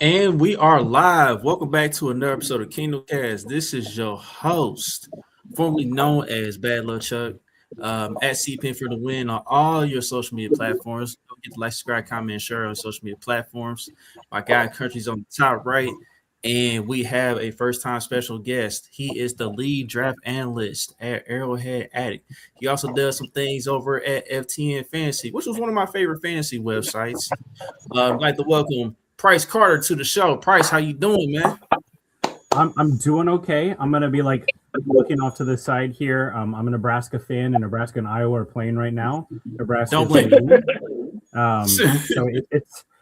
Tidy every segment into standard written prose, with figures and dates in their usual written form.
And we are live. Welcome back to another episode of Kingdom Kast. This is your host, formerly known as Bad Luck Chuck, at CPN for the win on all your social media platforms. Don't forget to like, subscribe, comment, and share on social media platforms. My guy country's on the top right, and we have a first-time special guest. He is the lead draft analyst at Arrowhead Addict. He also does some things over at FTN Fantasy, which was one of my favorite fantasy websites. I'd like to welcome Price Carter to the show. Price, how you doing, man? I'm doing okay. I'm gonna be like looking off to the side here. I'm a Nebraska fan, and Nebraska and Iowa are playing right now. Nebraska, Don't blame me. so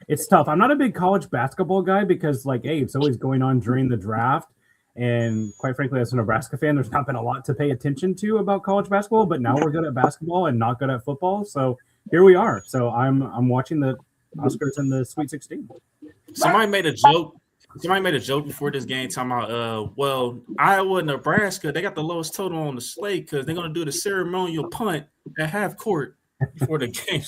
it's tough. I'm not a big college basketball guy because hey, it's always going on during the draft, and quite frankly, as a Nebraska fan, there's not been a lot to pay attention to about college basketball. But now we're good at basketball and not good at football, so here we are. So I'm watching the Oscars and the Sweet 16. Somebody made a joke. Somebody made a joke before this game talking about, Iowa and Nebraska, they got the lowest total on the slate because they're going to do the ceremonial punt at half court before the game.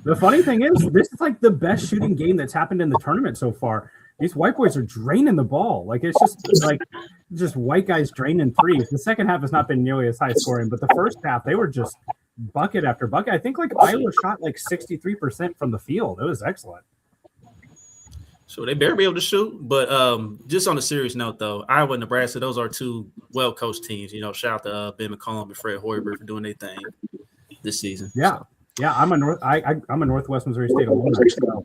The funny thing is, this is like the best shooting game that's happened in the tournament so far. These white boys are draining the ball. It's just white guys draining threes. The second half has not been nearly as high scoring, but the first half they were just bucket after bucket. I think Iowa shot 63% from the field. It was excellent. So they better be able to shoot. But just on a serious note, though, Iowa and Nebraska, those are two well-coached teams. Shout out to Ben McCollum and Fred Hoiberg for doing their thing this season. Yeah. So. Yeah, I'm a Northwest Missouri State alumni, so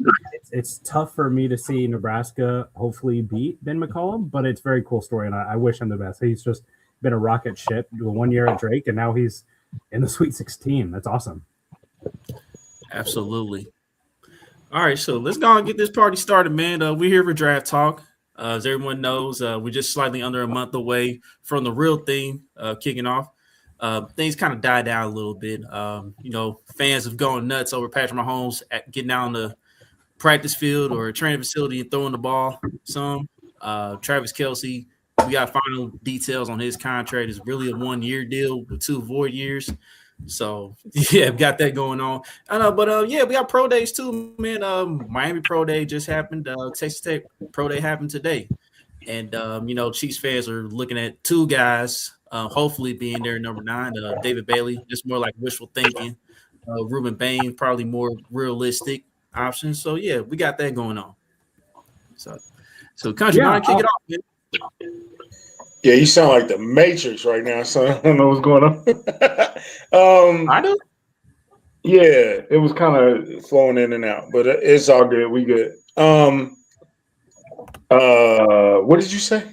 it's tough for me to see Nebraska hopefully beat Ben McCollum, but it's a very cool story, and I wish him the best. He's just been a rocket ship 1 year at Drake, and now he's in the Sweet 16. That's awesome. Absolutely. All right, so let's go and get this party started, man. We're here for draft talk. As everyone knows, we're just slightly under a month away from the real thing kicking off. Things kind of died down a little bit. Fans have gone nuts over Patrick Mahomes getting out on the practice field or training facility and throwing the ball some. Travis Kelce, we got final details on his contract. It's really a 1 year deal with 2 void years. So, yeah, we got that going on. I know, but we got pro days too, man. Miami pro day just happened. Texas Tech pro day happened today. And, Chiefs fans are looking at 2 guys hopefully being there number 9. David Bailey, just more like wishful thinking. Ruben Bain, probably more realistic options. So, yeah, we got that going on. So country, want to kick it off, man? Yeah, you sound like the Matrix right now, son. I don't know what's going on. I do. Yeah, it was kind of flowing in and out, but it's all good. We good. What did you say?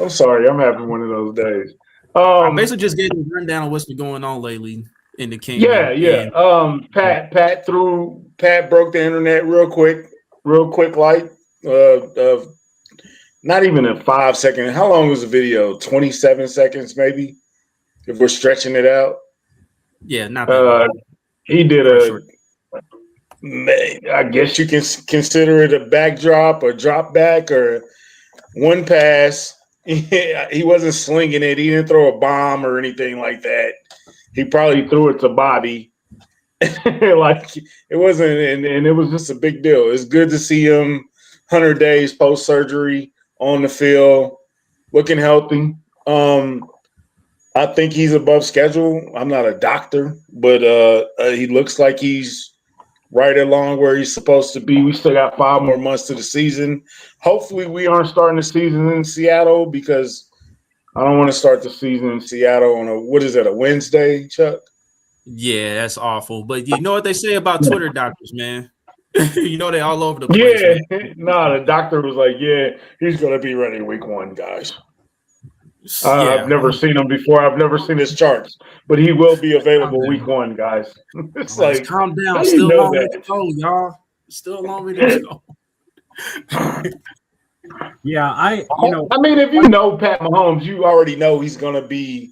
I'm sorry. I'm having one of those days. I basically just gave you a rundown of what's been going on lately in the kingdom. Yeah. Pat broke the internet real quick, like not even a 5 second. How long was the video? 27 seconds, maybe, if we're stretching it out. Yeah, not that he did I guess you can consider it a backdrop or drop back or one pass. He wasn't slinging it. He didn't throw a bomb or anything like that. He probably threw it to Bobby. It wasn't, and it was just a big deal. It's good to see him 100 days post-surgery on the field, looking healthy. I think he's above schedule. I'm not a doctor, but he looks like he's right along where he's supposed to be. We still got 5 more months to the season. Hopefully we aren't starting the season in Seattle because I don't want to start the season in Seattle on a Wednesday, Chuck? Yeah, that's awful. But you know what they say about Twitter doctors, man? They all over the place. Yeah, the doctor was like, yeah, he's going to be ready week 1, guys. I've never seen him before. I've never seen his charts, but he will be available week 1, guys. It's like, calm down. Still a long way to go, y'all. Still a long way to go. Yeah, I mean, if you know Pat Mahomes, you already know he's going to be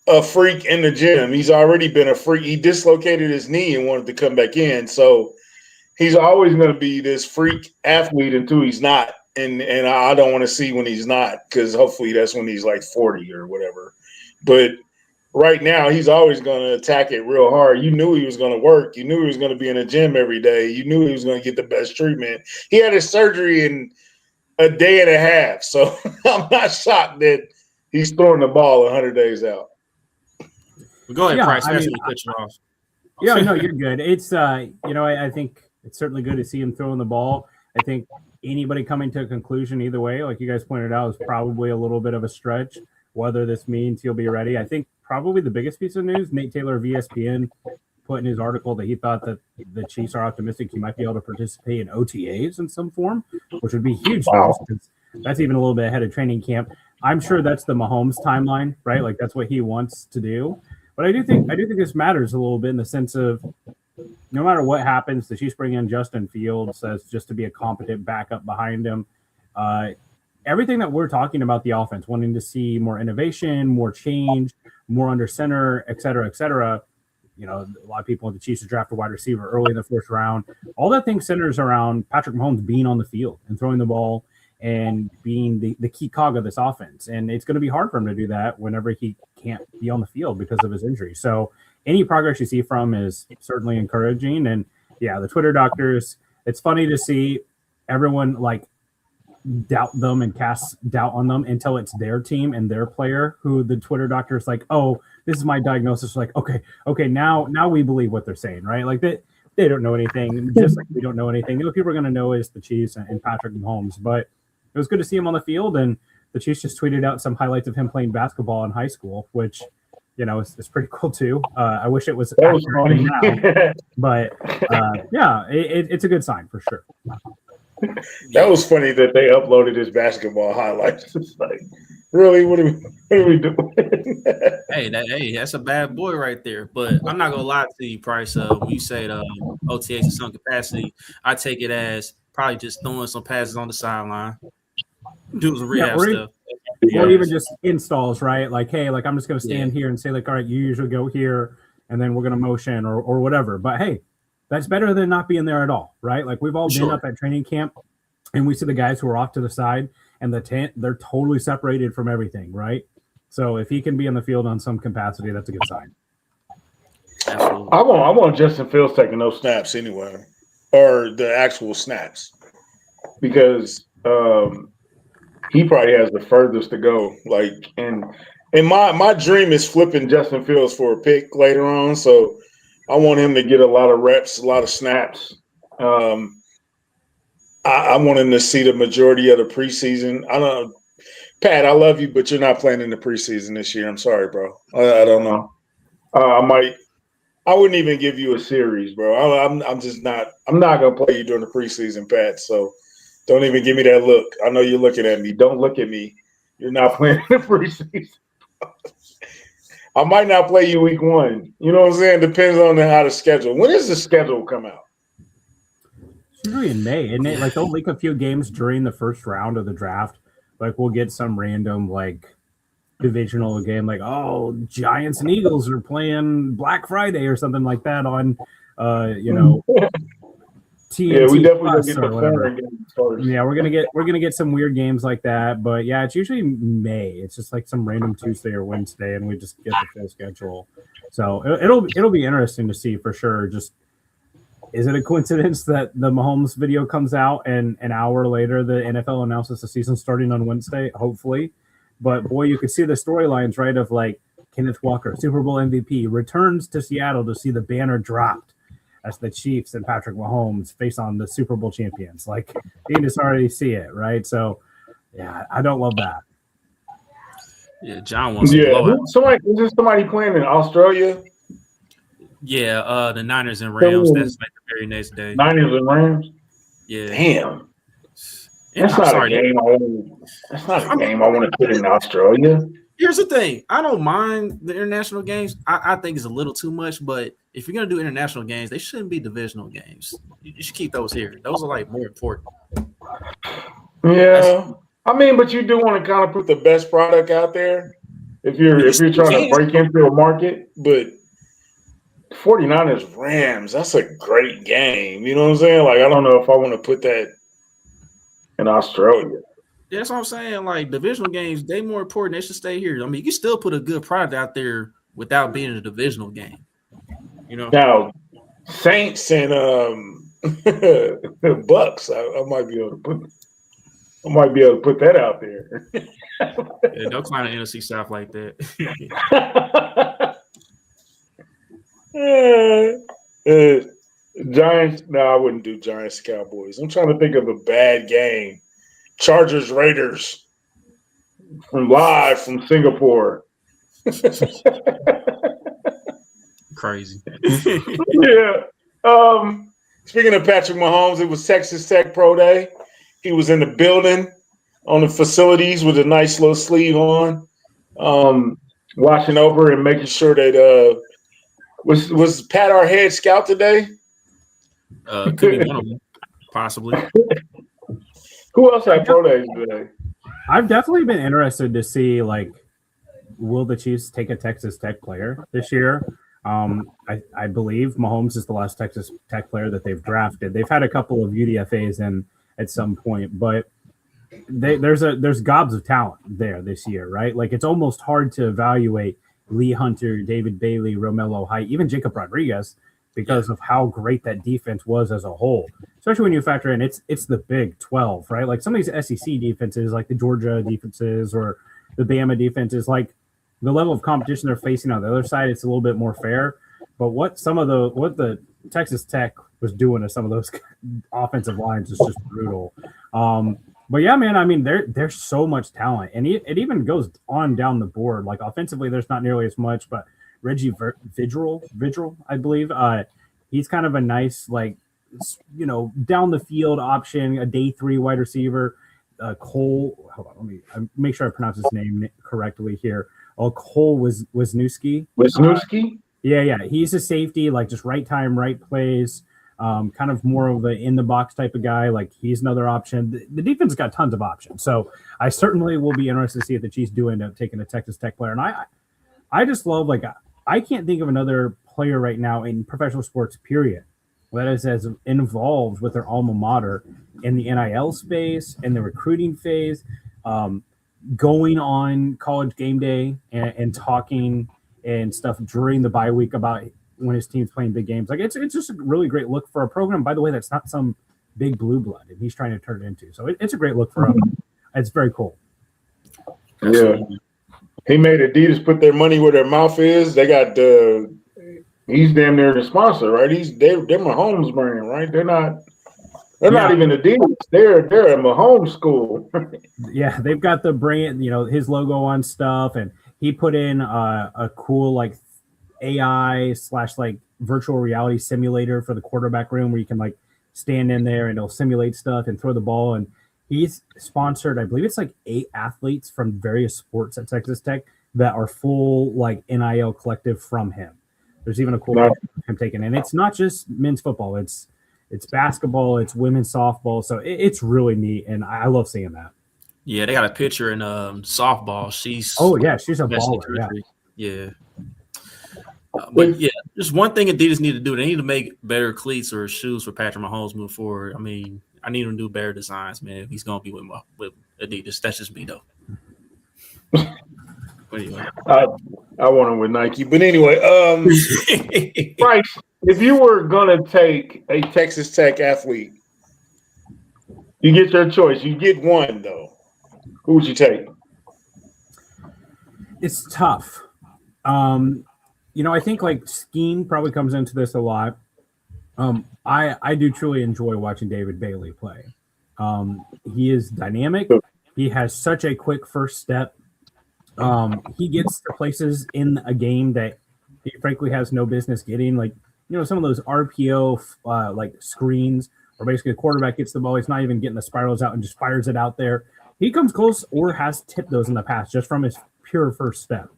a freak in the gym. He's already been a freak. He dislocated his knee and wanted to come back in, so he's always going to be this freak athlete until he's not. And I don't want to see when he's not, because hopefully that's when he's like 40 or whatever. But right now, he's always going to attack it real hard. You knew he was going to work. You knew he was going to be in the gym every day. You knew he was going to get the best treatment. He had his surgery in a day and a half. So I'm not shocked that he's throwing the ball 100 days out. Well, go ahead, Yeah, Price. I That's mean, me cut you off. Yeah, no, you're good. It's I think it's certainly good to see him throwing the ball. I think anybody coming to a conclusion either way, like you guys pointed out, is probably a little bit of a stretch. Whether this means he'll be ready, I think probably the biggest piece of news, Nate Taylor of ESPN put in his article that he thought that the Chiefs are optimistic he might be able to participate in OTAs in some form, which would be huge news because that's even a little bit ahead of training camp. I'm sure that's the Mahomes timeline, right? Like that's what he wants to do. But I do think this matters a little bit in the sense of no matter what happens, the Chiefs bring in Justin Fields as just to be a competent backup behind him. Everything that we're talking about the offense, wanting to see more innovation, more change, more under center, et cetera, et cetera. You know, a lot of people in the Chiefs draft a wide receiver early in the first round. All that thing centers around Patrick Mahomes being on the field and throwing the ball and being the key cog of this offense. And it's going to be hard for him to do that whenever he can't be on the field because of his injury. So any progress you see from is certainly encouraging. And yeah, the Twitter doctors, it's funny to see everyone like doubt them and cast doubt on them until it's their team and their player who the Twitter doctor is like, oh, this is my diagnosis. Like, okay, now we believe what they're saying, right? Like they don't know anything, just like we don't know anything. The only people are going to know is the Chiefs and Patrick Mahomes. But it was good to see him on the field, and the Chiefs just tweeted out some highlights of him playing basketball in high school, which is pretty cool too. I wish it was funny now, but yeah, it's a good sign for sure. That was funny that they uploaded his basketball highlights. It's like, really, what are we doing? Hey, that's a bad boy right there. But I'm not gonna lie to you, Price. When you say OTAs in some capacity, I take it as probably just throwing some passes on the sideline, doing some rehab stuff. Or even just installs, right? Like, hey, like I'm just gonna stand here and say, like, all right, you usually go here, and then we're gonna motion or whatever. But hey, that's better than not being there at all, right? Like we've all been up at training camp and we see the guys who are off to the side and the tent, they're totally separated from everything, right? So if he can be on the field on some capacity, that's a good sign. Absolutely. I want Justin Fields taking those snaps anyway, or the actual snaps, because he probably has the furthest to go. Like, and my dream is flipping Justin Fields for a pick later on. So I want him to get a lot of reps, a lot of snaps. I want him to see the majority of the preseason. I don't know, Pat, I love you, but you're not playing in the preseason this year. I'm sorry, bro. I don't know. I wouldn't even give you a series, bro. I'm just not. I'm not gonna play you during the preseason, Pat. So don't even give me that look. I know you're looking at me. Don't look at me. You're not playing in the preseason. I might not play you week 1. You know what I'm saying? Depends on how the schedule. When does the schedule come out? Usually in May, isn't it? Like they'll leak a few games during the first round of the draft. Like we'll get some random like divisional game, like Giants and Eagles are playing Black Friday or something like that on, TNT yeah, we definitely gonna get or the whatever. games first. Yeah, we're gonna get some weird games like that, but yeah, it's usually May. It's just like some random Tuesday or Wednesday, and we just get the full schedule. So it'll be interesting to see for sure. Just is it a coincidence that the Mahomes video comes out and an hour later the NFL announces the season starting on Wednesday? Hopefully, but boy, you could see the storylines, right? Of like Kenneth Walker, Super Bowl MVP, returns to Seattle to see the banner dropped as the Chiefs and Patrick Mahomes face on the Super Bowl champions. Like you can just already see it, right? So yeah, I don't love that. Yeah, John wants to blow out. Somebody playing in Australia? Yeah, the Niners and Rams. That's like the very next day. Niners and Rams? Yeah. Damn. That's not a game I want to put in Australia. Here's the thing. I don't mind the international games. I think it's a little too much, but if you're going to do international games, they shouldn't be divisional games. You should keep those here. Those are like more important. Yeah. I mean, but you do want to kind of put the best product out there if you're trying to break into a market. But 49ers Rams, that's a great game. You know what I'm saying? Like, I don't know if I want to put that in Australia. That's what I'm saying. Like divisional games, they more important. They should stay here. I mean, you can still put a good product out there without being a divisional game. You know, Now, Saints and Bucks. I might be able to put that out there. yeah, don't clown the NFC South like that. Giants. No, I wouldn't do Giants Cowboys. I'm trying to think of a bad game. Chargers Raiders live from Singapore. Crazy. Yeah. Speaking of Patrick Mahomes, it was Texas Tech Pro Day. He was in the building on the facilities with a nice little sleeve on, watching over and making sure that was Pat our head scout today. Could be one of them, possibly. Who else had pro days today? I've definitely been interested to see, like, will the Chiefs take a Texas Tech player this year? I believe Mahomes is the last Texas Tech player that they've drafted. They've had a couple of UDFAs in at some point, but there's gobs of talent there this year, right? Like, it's almost hard to evaluate Lee Hunter, David Bailey, Romello Height, even Jacob Rodriguez, because of how great that defense was as a whole. Especially when you factor in it's the Big 12, right? Like, some of these SEC defenses, like the Georgia defenses or the Bama defenses, like, the level of competition they're facing on the other side, it's a little bit more fair. But what the Texas Tech was doing to some of those offensive lines is just brutal. But yeah, man, I mean, there's so much talent, and it even goes on down the board. Like, offensively, there's not nearly as much, but Reggie Vigil, I believe, he's kind of a nice, like, down the field option, a day 3 wide receiver. Cole, hold on, let me make sure I pronounce his name correctly here. Cole Wisniewski. Wisniewski? Yeah, he's a safety, like, just right time, right place. Kind of more of an in the box type of guy. Like, he's another option. The defense got tons of options, so I certainly will be interested to see if the Chiefs do end up taking a Texas Tech player. And I just love, like, I can't think of another player right now in professional sports, period, that is as involved with their alma mater in the NIL space, in the recruiting phase, going on College Game Day and talking and stuff during the bye week about when his team's playing big games. Like, it's just a really great look for a program, by the way, that's not some big blue blood and he's trying to turn it into. So it's a great look for him. It's very cool. Yeah. He made Adidas put their money where their mouth is. They got he's damn near the sponsor, right? They're Mahomes brand, right? They're not even Adidas. They're a Mahomes school. Yeah, they've got the brand, his logo on stuff, and he put in a cool, like, AI / like virtual reality simulator for the quarterback room where you can, like, stand in there and it'll simulate stuff and throw the ball. And he's sponsored, I believe it's like 8 athletes from various sports at Texas Tech that are full, like, NIL collective from him. There's even a cool picture of him taken, and it's not just men's football. It's basketball, it's women's softball. So it's really neat, and I love seeing that. Yeah, they got a picture in softball. She's she's a baller. Yeah. But yeah, just one thing Adidas need to do. They need to make better cleats or shoes for Patrick Mahomes moving forward. I mean, I need him to do better designs, man. If he's gonna be with Adidas, that's just me though. But anyway, I want him with Nike. But anyway, Bryce, if you were gonna take a Texas Tech athlete, you get your choice. You get one though. Who would you take? It's tough. I think, like, scheme probably comes into this a lot. I do truly enjoy watching David Bailey play. He is dynamic. He has such a quick first step. He gets to places in a game that he frankly has no business getting. Like, some of those RPO like screens where basically the quarterback gets the ball, he's not even getting the spirals out and just fires it out there. He comes close or has tipped those in the past just from his pure first step.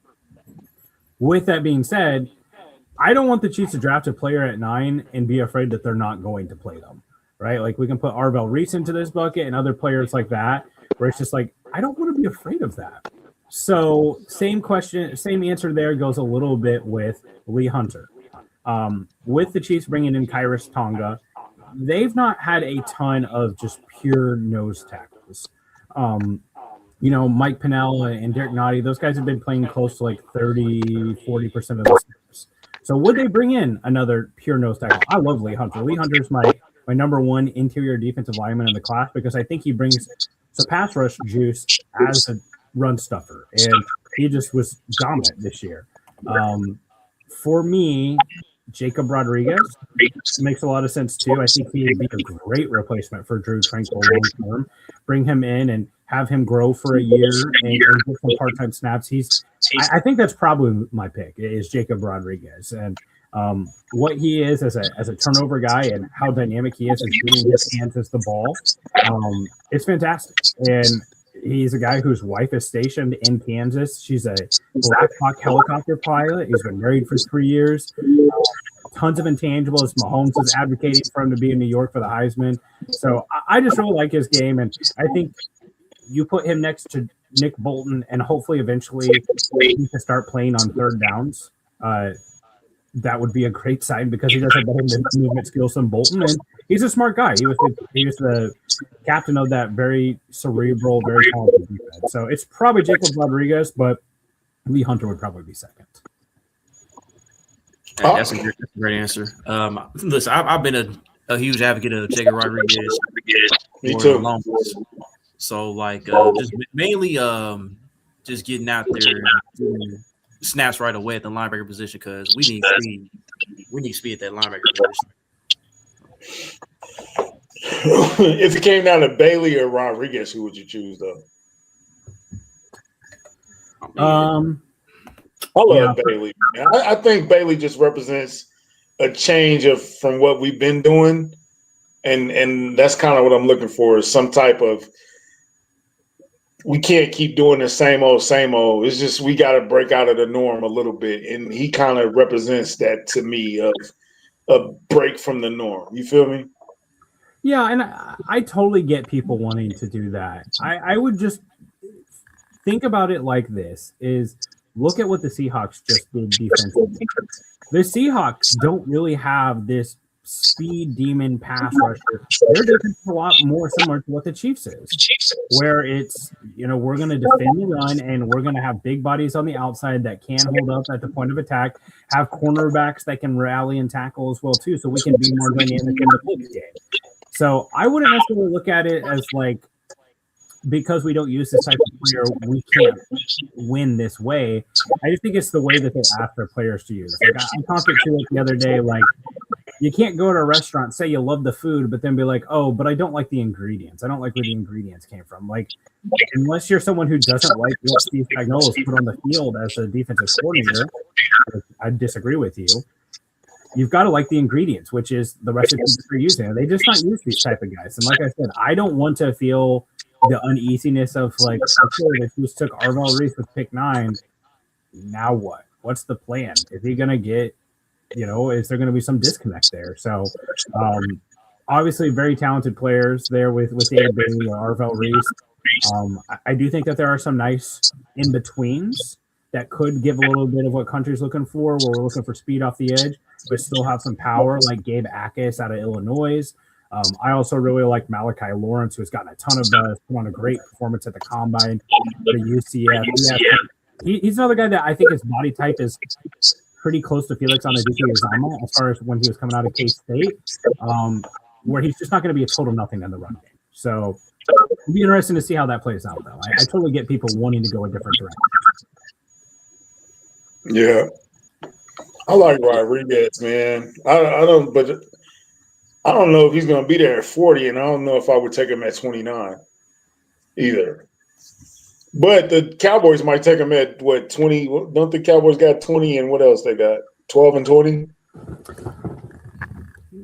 With that being said, I don't want the Chiefs to draft a player at 9 and be afraid that they're not going to play them, right? Like, we can put Arvell Reese into this bucket and other players like that, where it's just like, I don't want to be afraid of that. So same answer there goes a little bit with Lee Hunter. With the Chiefs bringing in Kairos Tonga, they've not had a ton of just pure nose tackles. Mike Pennell and Derek Nottie, those guys have been playing close to like 30-40% of the snaps. So would they bring in another pure nose tackle? I love Lee Hunter. Lee Hunter's my number one interior defensive lineman in the class because I think he brings some pass rush juice as a run stuffer, and he just was dominant this year. For me, Jacob Rodriguez makes a lot of sense too. I think he'd be a great replacement for Drew Tranquil long term. Bring him in and have him grow for a year and get some part-time snaps. I think that's probably my pick is Jacob Rodriguez, and what he is as a turnover guy and how dynamic he is getting his hands as the ball. It's fantastic. And he's a guy whose wife is stationed in Kansas. She's a Black Hawk helicopter pilot. He's been married for 3 years. Tons of intangibles. Mahomes is advocating for him to be in New York for the Heisman. So I just really like his game. And I think you put him next to Nick Bolton and hopefully eventually he can start playing on third downs. That would be a great sign because he does have better movement skills than Bolton, and he's a smart guy. He was the captain of that very cerebral, very talented defense. So it's probably Jacob Rodriguez, but Lee Hunter would probably be second. That's a great answer. Listen, I've been a huge advocate of Jacob Rodriguez. Me too. So just mainly just getting out there. Snaps right away at the linebacker position because we need speed. We need speed at that linebacker position. If it came down to Bailey or Rodriguez, who would you choose though? I love Bailey. I think Bailey just represents a change from what we've been doing, and that's kind of what I'm looking for. Is some type of we can't keep doing the same old. It's just we got to break out of the norm a little bit, and he kind of represents that to me of a break from the norm. You feel me? Yeah, and I totally get people wanting to do that. I would just think about it like this: is look at what the Seahawks just did defensively. The Seahawks don't really have this speed demon pass rusher. Their defense is a lot more similar to what the Chiefs is, where it's we're going to defend the run and we're going to have big bodies on the outside that can hold up at the point of attack, have cornerbacks that can rally and tackle as well too, so we can be more dynamic in the blitz game. So I wouldn't necessarily look at it as like because we don't use this type of player, we can't win this way. I just think it's the way that they ask their players to use. Like I talked to it the other day, like you can't go to a restaurant, say you love the food, but then be like, oh, but I don't like the ingredients. I don't like where the ingredients came from. Like, unless you're someone who doesn't like what Steve Spagnuolo put on the field as a defensive coordinator, I disagree with you. You've got to like the ingredients, which is the recipes that they're using. They just not use these type of guys. And like I said, I don't want to feel the uneasiness of like, okay, if you took Arvell Reese with pick 9, now what? What's the plan? Is he going to get, is there going to be some disconnect there? So obviously very talented players there with David Bailey or Arvell Reese. I do think that there are some nice in-betweens that could give a little bit of what country's looking for, where we're looking for speed off the edge, but still have some power, like Gabe Akis out of Illinois. I also really like Malachi Lawrence, who's gotten a ton of buzz, put on a great performance at the Combine, the UCF. He's another guy that I think his body type is pretty close to Felix Anudike-Uzomah as far as when he was coming out of K-State, where he's just not going to be a total nothing in the run game. So it'll be interesting to see how that plays out, though. I totally get people wanting to go a different direction. Yeah. I like Rodriguez, man. I don't know if he's going to be there at 40, and I don't know if I would take him at 29 either. But the Cowboys might take him at, 20? Don't the Cowboys got 20, and what else they got? 12 and 20?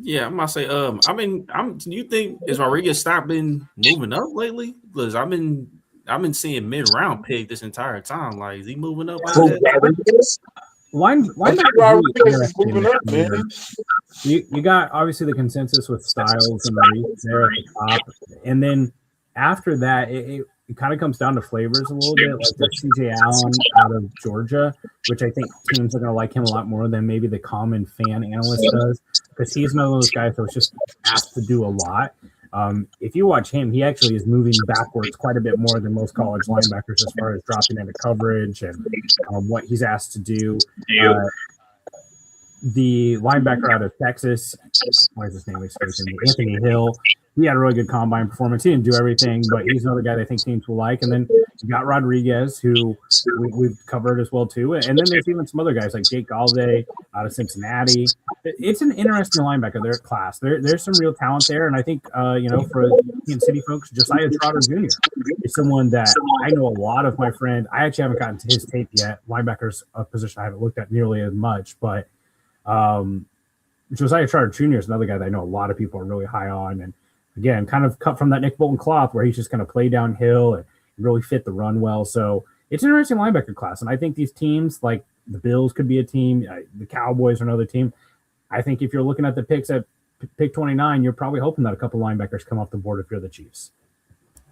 Yeah, I'm going to say, do you think is Rodriguez stopping moving up lately? Because I've been seeing mid-round pick this entire time. Like, is he moving up? Why not Rodriguez moving up, man? You got obviously the consensus with Styles and Reese there at the top, and then after that, it kind of comes down to flavors a little bit. Like there's CJ Allen out of Georgia, which I think teams are going to like him a lot more than maybe the common fan analyst does, because he's one of those guys that was just asked to do a lot. If you watch him, he actually is moving backwards quite a bit more than most college linebackers as far as dropping into coverage and what he's asked to do. The linebacker out of Texas, what is his name? Anthony Hill. He had a really good combine performance. He didn't do everything, but he's another guy that I think teams will like. And then you got Rodriguez, who we've covered as well, too. And then there's even some other guys like Jake Galde out of Cincinnati. It's an interesting linebacker there at class. There's some real talent there. And I think, for Kansas City folks, Josiah Trotter Jr. is someone that I know a lot of my friend. I actually haven't gotten to his tape yet. Linebacker's a position I haven't looked at nearly as much, but Josiah Trotter Jr. is another guy that I know a lot of people are really high on. And again, kind of cut from that Nick Bolton cloth where he's just going to play downhill and really fit the run well. So it's an interesting linebacker class. And I think these teams, like the Bills could be a team, the Cowboys are another team. I think if you're looking at the picks at pick 29, you're probably hoping that a couple linebackers come off the board if you're the Chiefs.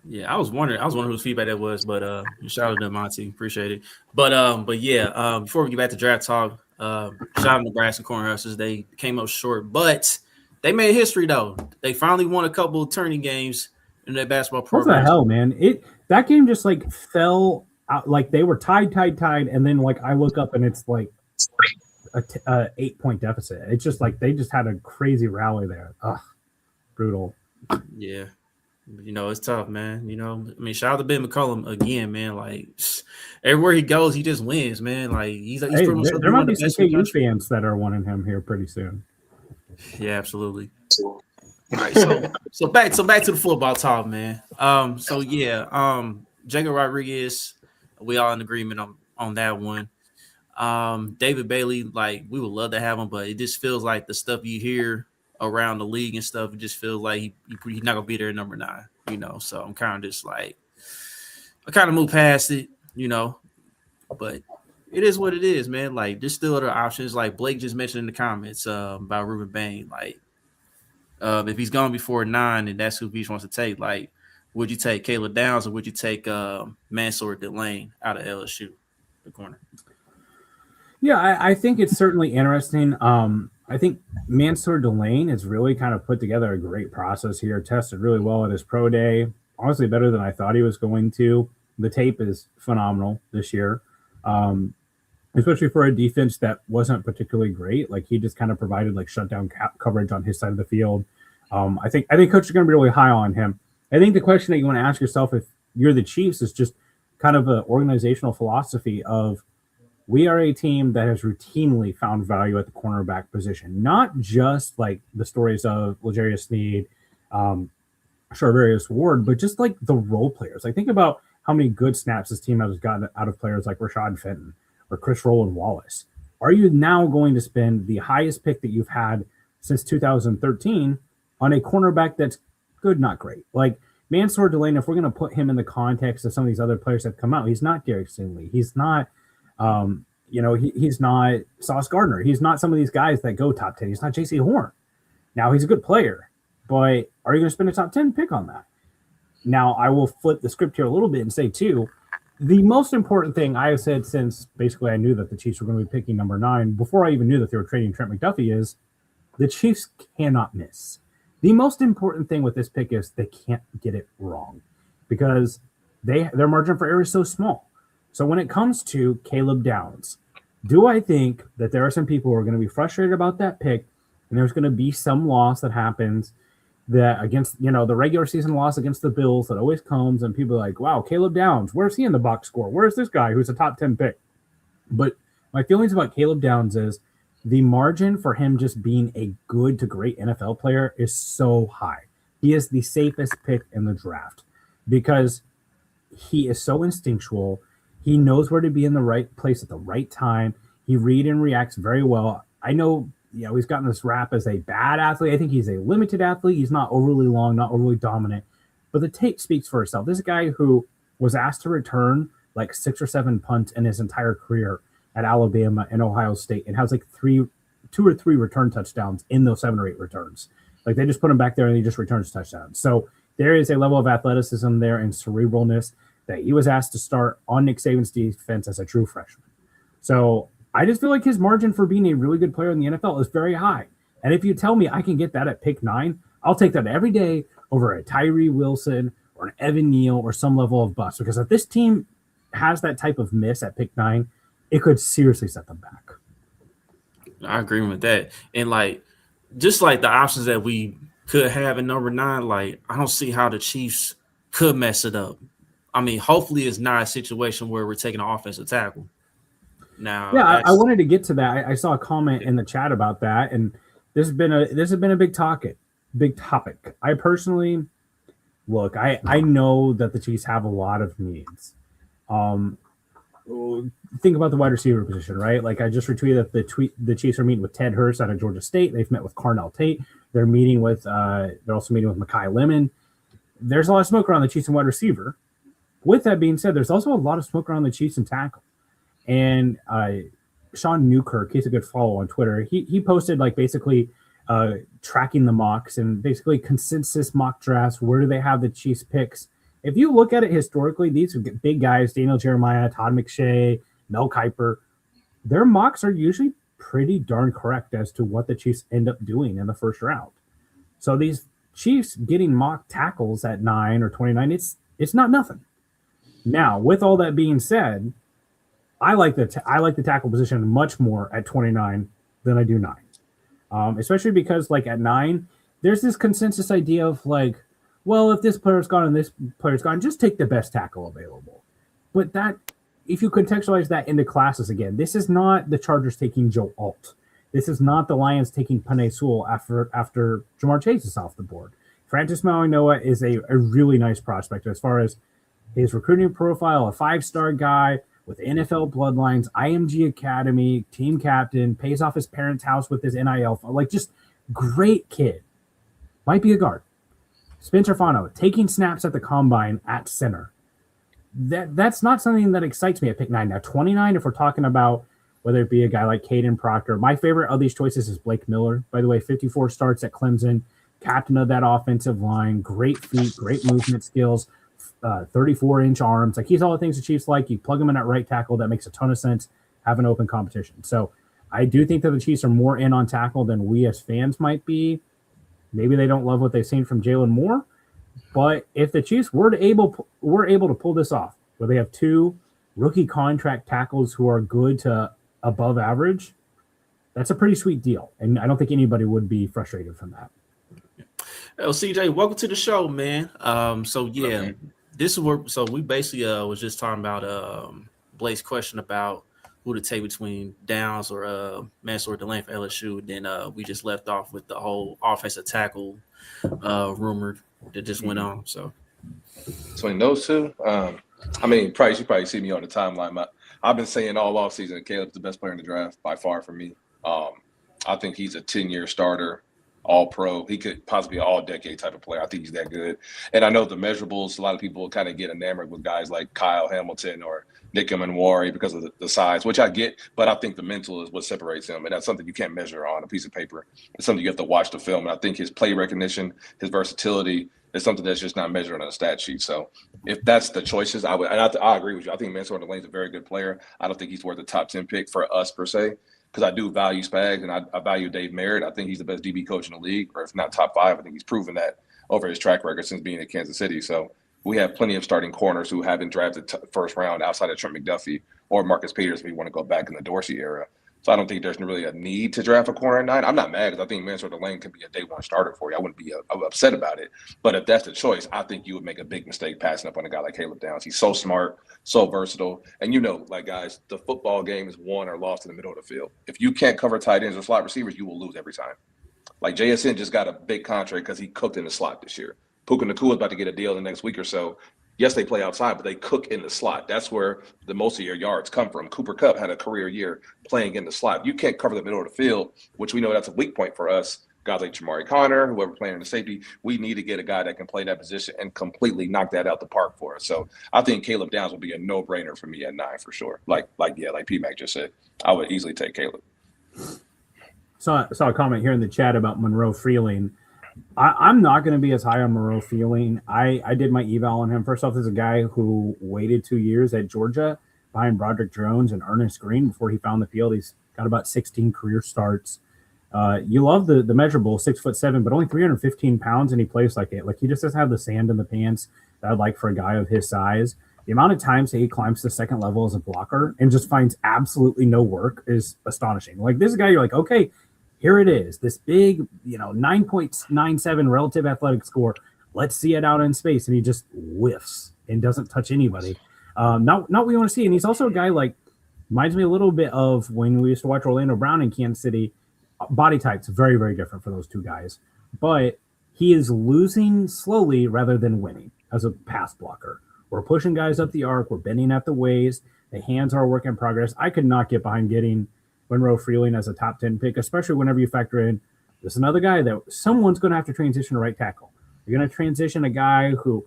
Yeah, I was wondering whose feedback that was, but shout out to Monty, appreciate it. But yeah, before we get back to draft talk, shout out to Nebraska Cornhuskers. They came up short, but they made history though. They finally won a couple of tourney games in their basketball program. What the hell, man? That game just like fell out, like they were tied, and then like I look up and it's like a 8-point deficit. It's just like they just had a crazy rally there. Ugh, brutal. Yeah. It's tough, man. Shout out to Ben McCollum again, man. Like everywhere he goes, he just wins, man. Like he's pretty much there might be some KU fans that are wanting him here pretty soon. Yeah, absolutely. All right, so back to the football talk, man. Jacob Rodriguez, we all in agreement on that one. David Bailey, like we would love to have him, but it just feels like the stuff you hear around the league and stuff, it just feels like he's not gonna be there at number 9, So I'm kind of just like I kind of move past it, but it is what it is, man. Like there's still other options, like Blake just mentioned in the comments about Ruben Bain. Like if he's gone before 9 and that's who Beach wants to take, like would you take Caleb Downs or would you take Mansour Delane out of LSU, the corner? Yeah, I think it's certainly interesting. I think Mansour Delane has really kind of put together a great process here, tested really well at his pro day, honestly better than I thought he was going to. The tape is phenomenal this year, especially for a defense that wasn't particularly great. Like he just kind of provided like shutdown coverage on his side of the field. I think coaches are going to be really high on him. I think the question that you want to ask yourself if you're the Chiefs is just kind of an organizational philosophy of, we are a team that has routinely found value at the cornerback position, not just like the stories of L'Jarius Sneed, Charvarius Ward, but just like the role players. Like think about how many good snaps this team has gotten out of players like Rashad Fenton or Chris Rowland Wallace. Are you now going to spend the highest pick that you've had since 2013 on a cornerback that's good, not great? Like Mansour Delane, if we're going to put him in the context of some of these other players that have come out, he's not Derek Stingley. He's not he's not Sauce Gardner. He's not some of these guys that go top 10. He's not J.C. Horn. Now, he's a good player, but are you going to spend a top 10 pick on that? Now, I will flip the script here a little bit and say, too, the most important thing I have said since basically I knew that the Chiefs were going to be picking number 9, before I even knew that they were trading Trent McDuffie, is the Chiefs cannot miss. The most important thing with this pick is they can't get it wrong because their margin for error is so small. So when it comes to Caleb Downs, do I think that there are some people who are going to be frustrated about that pick, and there's going to be some loss that happens that against, the regular season loss against the Bills that always comes, and people are like, wow, Caleb Downs, where's he in the box score? Where's this guy who's a top 10 pick? But my feelings about Caleb Downs is the margin for him just being a good to great NFL player is so high. He is the safest pick in the draft because he is so instinctual. He knows where to be in the right place at the right time. He reads and reacts very well. I know, he's gotten this rap as a bad athlete. I think he's a limited athlete. He's not overly long, not overly dominant. But the tape speaks for itself. This guy who was asked to return like 6 or 7 punts in his entire career at Alabama and Ohio State and has like 2 or 3 return touchdowns in those 7 or 8 returns. Like they just put him back there and he just returns touchdowns. So there is a level of athleticism there and cerebralness that he was asked to start on Nick Saban's defense as a true freshman. So I just feel like his margin for being a really good player in the NFL is very high. And if you tell me I can get that at pick 9, I'll take that every day over a Tyree Wilson or an Evan Neal or some level of bust. Because if this team has that type of miss at pick 9, it could seriously set them back. I agree with that. And like, just like the options that we could have in number 9, like I don't see how the Chiefs could mess it up. I mean, hopefully it's not a situation where we're taking an offensive tackle. Now, yeah, I wanted to get to that. I saw a comment in the chat about that, and this has been a big topic. I personally look. I know that the Chiefs have a lot of needs. Think about the wide receiver position, right? Like I just retweeted that the Chiefs are meeting with Ted Hurst out of Georgia State. They've met with Carnell Tate. They're also meeting with Mekhi Lemon. There's a lot of smoke around the Chiefs and wide receiver. With that being said, there's also a lot of smoke around the Chiefs and tackle. And Sean Newkirk, he's a good follow on Twitter. He posted like basically tracking the mocks and basically consensus mock drafts. Where do they have the Chiefs picks? If you look at it historically, these big guys, Daniel Jeremiah, Todd McShay, Mel Kiper, their mocks are usually pretty darn correct as to what the Chiefs end up doing in the first round. So these Chiefs getting mock tackles at 9 or 29, it's not nothing. Now, with all that being said, I like the tackle position much more at 29 than I do 9, especially because like at 9, there's this consensus idea of like, well, if this player's gone and this player's gone, just take the best tackle available. But that, if you contextualize that into classes again, this is not the Chargers taking Joe Alt. This is not the Lions taking Penei Sewell after Jamar Chase is off the board. Francis Mauigoa is a really nice prospect as far as his recruiting profile, a 5-star guy with NFL bloodlines, IMG Academy, team captain, pays off his parents' house with his NIL. Like, just great kid. Might be a guard. Spencer Fano, taking snaps at the combine at center. That's not something that excites me at pick 9. Now, 29, if we're talking about whether it be a guy like Caden Proctor, my favorite of these choices is Blake Miller. By the way, 54 starts at Clemson, captain of that offensive line, great feet, great movement skills, 34-inch arms. Like, he's all the things the Chiefs like. You plug him in at right tackle, that makes a ton of sense. Have an open competition. So I do think that the Chiefs are more in on tackle than we as fans might be. Maybe they don't love what they've seen from Jalen Moore, but if the Chiefs were able to pull this off, where they have 2 rookie contract tackles who are good to above average, that's a pretty sweet deal, and I don't think anybody would be frustrated from that. CJ, welcome to the show, man. This is where we basically was just talking about Blake's question about who to take between Downs or Mansour Delane for LSU. Then we just left off with the whole offensive tackle rumored that just went on. So between those two, I mean, you probably see me on the timeline. I've been saying all offseason that Caleb's the best player in the draft by far for me. I think he's a 10-year starter, all-pro. He could possibly be an all-decade type of player. I think he's that good. And I know the measurables, a lot of people kind of get enamored with guys like Kyle Hamilton or Nick Manwari because of the size, which I get, but I think the mental is what separates him, and that's something you can't measure on a piece of paper. It's something you have to watch the film, and I think his play recognition, his versatility is something that's just not measured on a stat sheet. So if that's the choices, I agree with you. I think Mansour Delane's a very good player. I don't think he's worth a top 10 pick for us per se, because I do value Spags and I value Dave Merritt. I think he's the best DB coach in the league, or if not top 5, I think he's proven that over his track record since being in Kansas City. So we have plenty of starting corners who haven't drafted first round outside of Trent McDuffie or Marcus Peters if we want to go back in the Dorsey era. So I don't think there's really a need to draft a corner at 9. I'm not mad because I think Mansour Delane can be a day 1 starter for you. I wouldn't be upset about it. But if that's the choice, I think you would make a big mistake passing up on a guy like Caleb Downs. He's so smart, so versatile. And like guys, the football game is won or lost in the middle of the field. If you can't cover tight ends or slot receivers, you will lose every time. Like JSN just got a big contract because he cooked in the slot this year. Puka Nacua is about to get a deal in the next week or so. Yes, they play outside, but they cook in the slot. That's where the most of your yards come from. Cooper Kupp had a career year playing in the slot. You can't cover the middle of the field, which we know that's a weak point for us. Guys like Jamari Connor, whoever playing in the safety, we need to get a guy that can play that position and completely knock that out the park for us. So I think Caleb Downs will be a no-brainer for me at 9 for sure. Like P-Mac just said, I would easily take Caleb. Saw a comment here in the chat about Monroe Freeling. I'm not going to be as high on Monroe Freeling. I did my eval on him. First off, there's a guy who waited 2 years at Georgia behind Broderick Jones and Ernest Green before he found the field. He's got about 16 career starts. You love the measurable 6'7", but only 315 pounds, and he plays like it. Like he just doesn't have the sand in the pants that I'd like for a guy of his size. The amount of times that he climbs to second level as a blocker and just finds absolutely no work is astonishing. Like this guy, you're like, okay, here it is, this big, 9.97 relative athletic score. Let's see it out in space, and he just whiffs and doesn't touch anybody. Not what we want to see. And he's also a guy like reminds me a little bit of when we used to watch Orlando Brown in Kansas City. Body type's very, very different for those two guys, but he is losing slowly rather than winning as a pass blocker. We're pushing guys up the arc. We're bending at the waist. The hands are a work in progress. I could not get behind getting Monroe Freeling as a top 10 pick, especially whenever you factor in there's another guy that someone's going to have to transition to right tackle. You're going to transition a guy who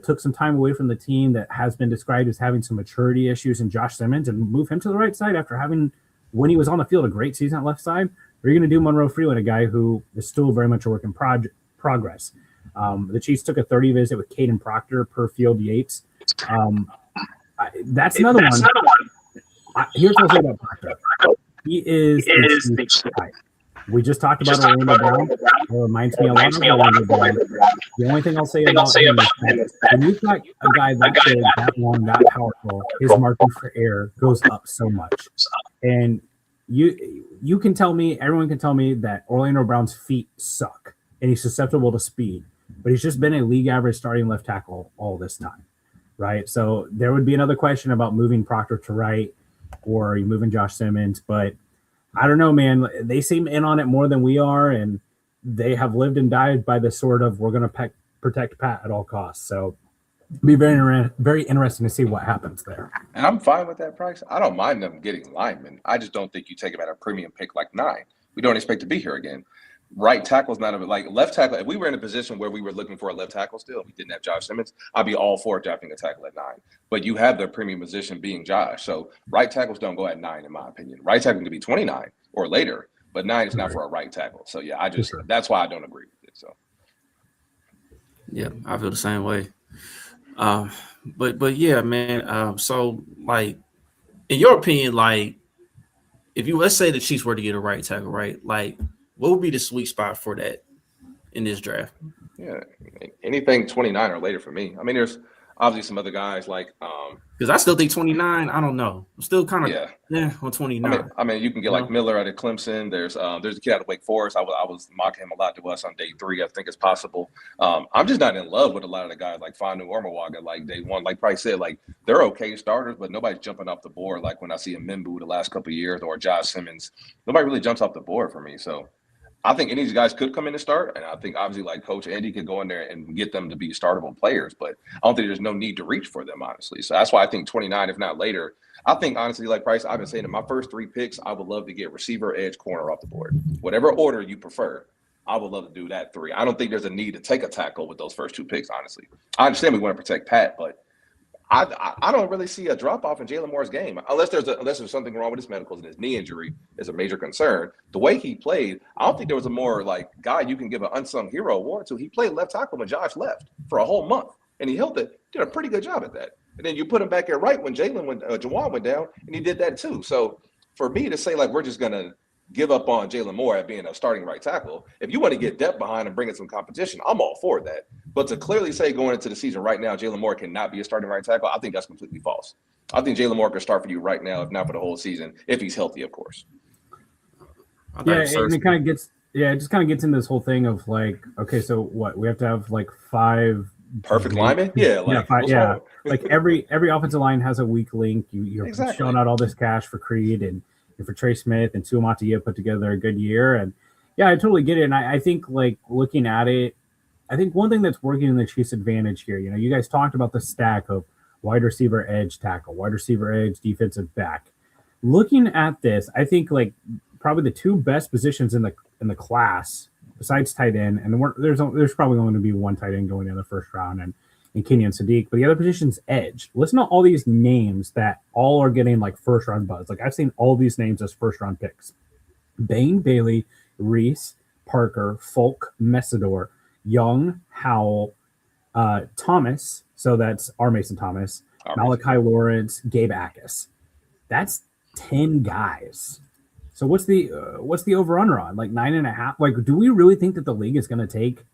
took some time away from the team that has been described as having some maturity issues in Josh Simmons and move him to the right side after having, when he was on the field, a great season at left side. Or you're going to do Monroe Freeland, a guy who is still very much a work in progress. The Chiefs took a 30 visit with Caden Proctor per Field Yates. That's another one. Here's what I'll say about Proctor. He is the type. We just talked about Orlando Brown. It reminds me a lot of Orlando Brown. The only thing I'll say about him is that when you've got a guy that big, that long, that powerful, his margin for error goes up so much. And you can tell me, everyone can tell me that Orlando Brown's feet suck and he's susceptible to speed, but he's just been a league average starting left tackle all this time, right? So there would be another question about moving Proctor to right or are you moving Josh Simmons, but I don't know, man. They seem in on it more than we are, and they have lived and died by the sort of we're going to protect Pat at all costs. So it'll be very interesting to see what happens there. And I'm fine with that price. I don't mind them getting linemen. I just don't think you take him at a premium pick like 9. We don't expect to be here again. Right tackle is not a like left tackle. If we were in a position where we were looking for a left tackle still, we didn't have Josh Simmons, I'd be all for drafting a tackle at 9. But you have the premium position being Josh. So right tackles don't go at 9, in my opinion. Right tackle can be 29 or later, but 9 is not for a right tackle. So yeah, that's why I don't agree with it. So yeah, I feel the same way. But yeah, man. So like, in your opinion, like, if you let's say the Chiefs were to get a right tackle, right? Like, what would be the sweet spot for that in this draft? Yeah, anything 29 or later for me. I mean, there's obviously some other guys like because I still think 29. I don't know. I'm still kind of on 29. I mean, you can get like Miller out of Clemson. There's a kid out of Wake Forest. I was mocking him a lot to us on day 3. I think it's possible. I'm just not in love with a lot of the guys like Fanu or Mawaga like day 1. Like Price said, like they're okay starters, but nobody's jumping off the board. Like when I see a Mimbu the last couple of years or Josh Simmons, nobody really jumps off the board for me. So I think any of these guys could come in and start, and I think obviously like Coach Andy could go in there and get them to be startable players, but I don't think there's no need to reach for them, honestly. So that's why I think 29, if not later. I think, honestly, like Price, I've been saying in my first 3 picks, I would love to get receiver, edge, corner off the board. Whatever order you prefer, I would love to do that 3. I don't think there's a need to take a tackle with those first 2 picks, honestly. I understand we want to protect Pat, but I don't really see a drop off in Jalen Moore's game unless there's something wrong with his medicals and his knee injury is a major concern. The way he played, I don't think there was a more like guy you can give an unsung hero award to. He played left tackle when Josh left for a whole month, and he held it. Did a pretty good job at that. And then you put him back at right when Jawan went down, and he did that too. So for me to say like we're just gonna give up on Jalen Moore at being a starting right tackle, if you want to get depth behind and bring in some competition, I'm all for that. But to clearly say going into the season right now, Jalen Moore cannot be a starting right tackle, I think that's completely false. I think Jalen Moore can start for you right now, if not for the whole season, if he's healthy, of course. Yeah, and it kind of gets into this whole thing of like, okay, so what? We have to have like 5 perfect linemen? Yeah, like every offensive line has a weak link. You're showing out all this cash for Creed and for Trey Smith and Tuamatia put together a good year. And yeah, I totally get it. And I think like looking at it, I think one thing that's working in the Chiefs' advantage here, you guys talked about the stack of wide receiver, edge, tackle, wide receiver, edge, defensive back. Looking at this, I think like probably the 2 best positions in the class besides tight end, and there's probably going to be 1 tight end going in the first round and Kenyon Sadiq, but the other position's edge. Listen to all these names that all are getting like first round buzz. Like I've seen all these names as first round picks: Bain, Bailey, Reese, Parker, Folk, Messidor, Young, Howell, Thomas. So that's our Mason Thomas, Malachi Lawrence, Gabe Akis. That's 10 guys. So what's the over under on like 9.5? Like, do we really think that the league is going to take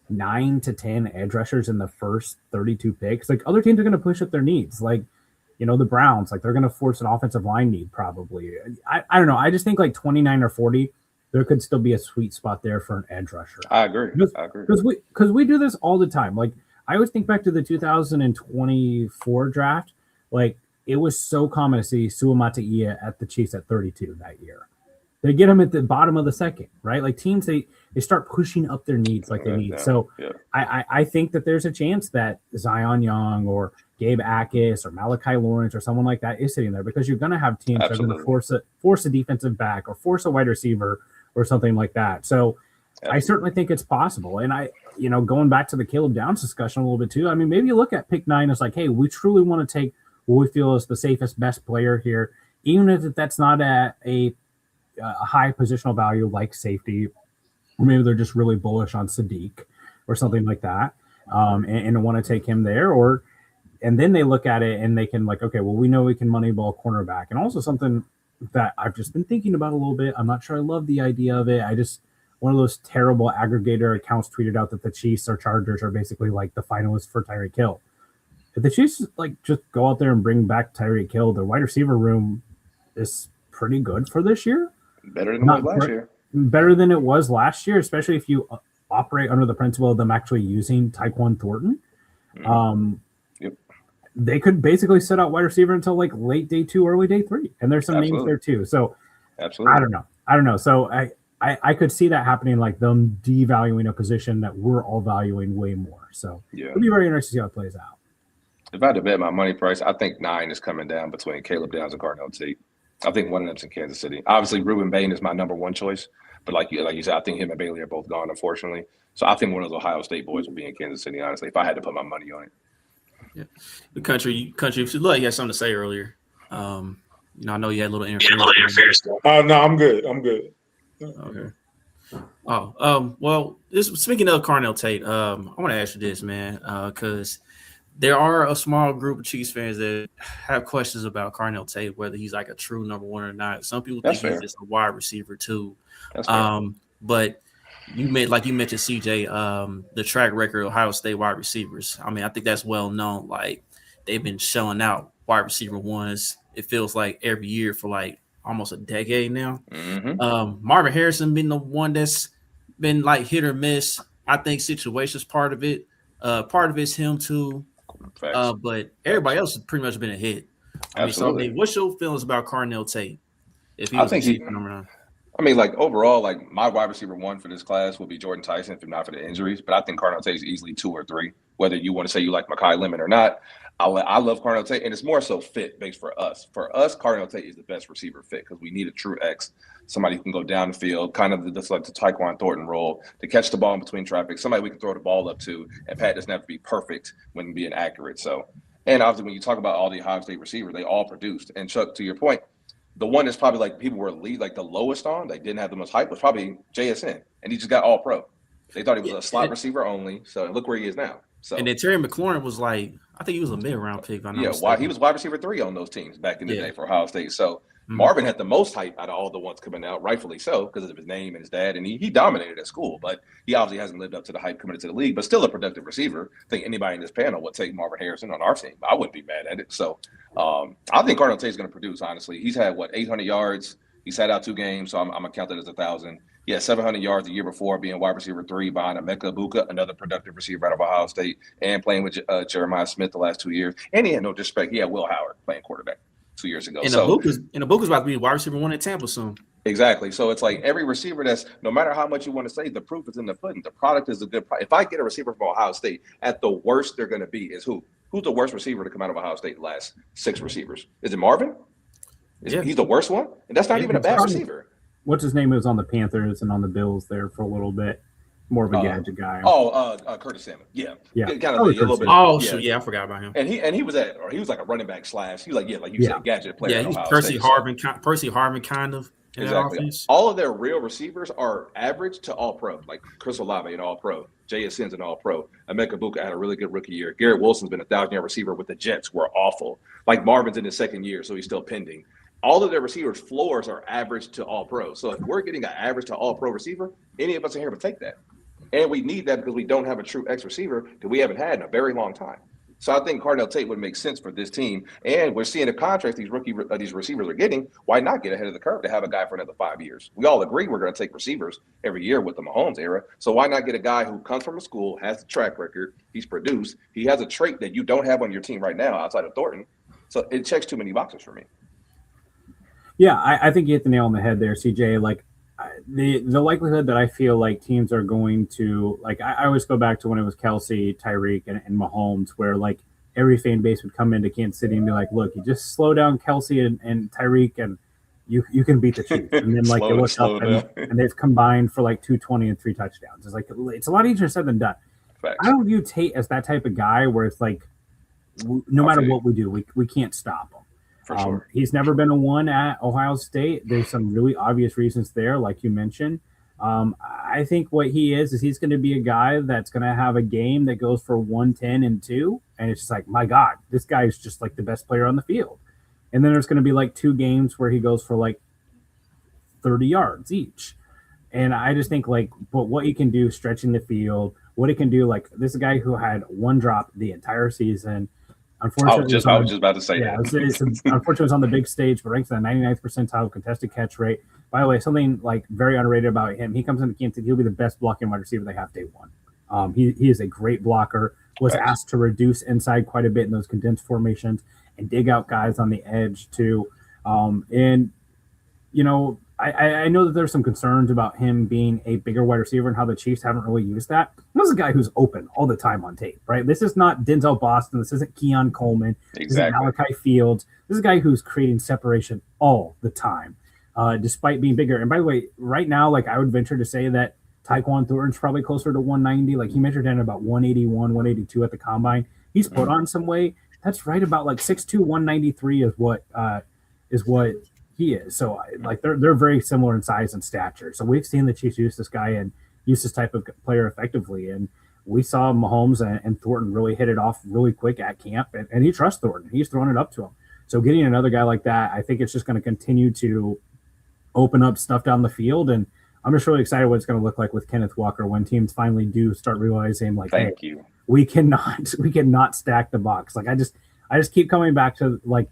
9 to 10 edge rushers in the first 32 picks? Like other teams are going to push up their needs. Like, the Browns, like they're going to force an offensive line need probably. I don't know. I just think like 29 or 40, there could still be a sweet spot there for an edge rusher. I agree. Because we do this all the time. Like I always think back to the 2024 draft. Like it was so common to see Suamataia at the Chiefs at 32 that year. They get him at the bottom of the second, right? Like teams, they start pushing up their needs like they need. Yeah, so yeah. I think that there's a chance that Zion Young or Gabe Akis or Malachi Lawrence or someone like that is sitting there because you're going to have teams that are going to force a defensive back or force a wide receiver or something like that. So I certainly think it's possible. And going back to the Caleb Downs discussion a little bit too, I mean, maybe you look at pick 9 as like, hey, we truly want to take what we feel is the safest, best player here, even if that's not at a high positional value like safety, or maybe they're just really bullish on Sadiq or something like that, and want to take him there. And then they look at it and they can like, okay, well, we know we can moneyball cornerback. And also something that I've just been thinking about a little bit. I'm not sure I love the idea of it. One of those terrible aggregator accounts tweeted out that the Chiefs or Chargers are basically like the finalists for Tyreek Hill. If the Chiefs like just go out there and bring back Tyreek Hill, their wide receiver room is pretty good for this year. Better than it was last year. Better than it was last year, especially if you operate under the principle of them actually using Tyquan Thornton. Yep. They could basically set out wide receiver until like late day 2, early day 3, and there's some names there too. So absolutely, I don't know. So I could see that happening, like them devaluing a position that we're all valuing way more. So it'll be very interesting to see how it plays out. If I had to bet my money price, I think 9 is coming down between Caleb Downs and Cardinal Tate. I think one of them's in Kansas City. Obviously, Ruben Bain is my number one choice, but like you said, I think him and Bailey are both gone, unfortunately. So I think one of those Ohio State boys will be in Kansas City. Honestly, if I had to put my money on it. Yeah, the country. If you look, you had something to say earlier. I know you had a little interference. No, I'm good. Okay. Well, speaking of Carnell Tate, I want to ask you this, man, because there are a small group of Chiefs fans that have questions about Carnell Tate, whether he's like a true number one or not. Some people think he's just a wide receiver too. But you mentioned CJ, the track record of Ohio State wide receivers. I mean, I think that's well known. Like they've been shelling out wide receiver ones. It feels like every year for like almost a decade now. Mm-hmm. Marvin Harrison been the one that's been like hit or miss. I think situations part of it. Part of it's him too. But everybody else has pretty much been a hit. Absolutely. What's your feelings about Carnell Tate? If he I was think number 9. I mean, like overall, like my wide receiver 1 for this class will be Jordan Tyson, if not for the injuries. But I think Carnell Tate is easily 2 or 3. Whether you want to say you like Mekhi Lemon or not, I love Carnell Tate, and it's more so fit based for us. For us, Carnell Tate is the best receiver fit because we need a true X, somebody who can go down the field, kind of just like the Tyquan Thornton role, to catch the ball in between traffic, somebody we can throw the ball up to, and Pat doesn't have to be perfect when being accurate. So, and obviously when you talk about all the Ohio State receivers, they all produced. And Chuck, to your point, the one that's probably like people were like the lowest on, they didn't have the most hype, was probably JSN, and he just got all pro. They thought he was a slot receiver only. So look where he is now. So and then Terry McLaurin was like, I think he was a mid-round pick. He was wide receiver 3 on those teams back in the day for Ohio State. So Marvin had the most hype out of all the ones coming out, rightfully so, because of his name and his dad, and he dominated at school. But he obviously hasn't lived up to the hype coming into the league, but still a productive receiver. I think anybody in this panel would take Marvin Harrison on our team. I wouldn't be mad at it. So I think Carnell Tate's going to produce, honestly. He's had, 800 yards. He sat out 2 games, so I'm going to count that as 1,000. Yeah, 700 yards the year before, being wide receiver 3 behind Emeka Egbuka, another productive receiver out of Ohio State, and playing with Jeremiah Smith the last 2 years. And he had no disrespect. He had Will Howard playing quarterback 2 years ago. And Egbuka's about to be wide receiver 1 at Tampa soon. Exactly. So it's like every receiver that's, no matter how much you want to say, the proof is in the pudding. The product is a good product. If I get a receiver from Ohio State, at the worst they're going to be is who? Who's the worst receiver to come out of Ohio State the last 6 receivers? Is it Marvin? He's the worst one? And that's not even a bad receiver. What's his name? It was on the Panthers and on the Bills there for a little bit. More of a gadget guy. Curtis Samuel. Yeah. Kind of a little bit. I forgot about him. And he was like a running back /. He like you said, gadget player. Yeah, he's Percy Harvin kind of. Exactly. All of their real receivers are average to all pro. Like Chris Olave, an all pro. JSN's an all pro. Emeka Egbuka had a really good rookie year. Garrett Wilson's been a 1,000-yard receiver with the Jets, who are awful. Like Marvin's in his second year, so he's still pending. all of their receivers' floors are average to all pro. So if we're getting an average to all pro receiver, any of us in here would take that. And we need that because we don't have a true X receiver that we haven't had in a very long time. So I think Cardell Tate would make sense for this team. And we're seeing the contracts these receivers are getting. Why not get ahead of the curve to have a guy for another 5 years? We all agree we're going to take receivers every year with the Mahomes era. So why not get a guy who comes from a school, has the track record, he's produced, he has a trait that you don't have on your team right now outside of Thornton. So it checks too many boxes for me. Yeah, I think you hit the nail on the head there, CJ. Like the likelihood that I feel like teams are going to like, I always go back to when it was Kelsey, Tyreek, and Mahomes, where like every fan base would come into Kansas City and be like, "Look, you just slow down Kelsey and Tyreek, and you can beat the Chiefs." And then like they look up and they've combined for like 220 and 3 touchdowns. It's like it's a lot easier said than done. Facts. I don't view Tate as that type of guy where it's like no matter what we do, we can't stop him. For sure. He's never been a one at Ohio State. There's some really obvious reasons there, like you mentioned. I think what he is he's going to be a guy that's going to have a game that goes for 110 and 2. And it's just like, my God, this guy is just like the best player on the field. And then there's going to be like 2 games where he goes for like 30 yards each. And I just think like, but what he can do stretching the field, what he can do, like this is a guy who had 1 drop the entire season. Unfortunately, I was just about to say that. Unfortunately, it was on the big stage, but ranks in the 99th percentile contested catch rate. By the way, something like very underrated about him, he comes into Kansas City, he'll be the best blocking wide receiver they have day one. He is a great blocker, was asked to reduce inside quite a bit in those condensed formations and dig out guys on the edge too. And, you know, I know that there's some concerns about him being a bigger wide receiver and how the Chiefs haven't really used that. This is a guy who's open all the time on tape, right? This is not Denzel Boston. This isn't Keon Coleman. This isn't Malachi Fields. This is a guy who's creating separation all the time, despite being bigger. And by the way, right now, like I would venture to say that Tyquan Thornton's probably closer to 190. Like he measured in about 181, 182 at the combine. He's put on some weight. That's right about like 6'2", 193 is what he is. So like they're very similar in size and stature. So we've seen the Chiefs use this guy and use this type of player effectively. And we saw Mahomes and Thornton really hit it off really quick at camp. And he trusts Thornton. He's throwing it up to him. So getting another guy like that, I think it's just going to continue to open up stuff down the field. And I'm just really excited what it's going to look like with Kenneth Walker when teams finally do start realizing like, thank you. We cannot stack the box. Like I just keep coming back to like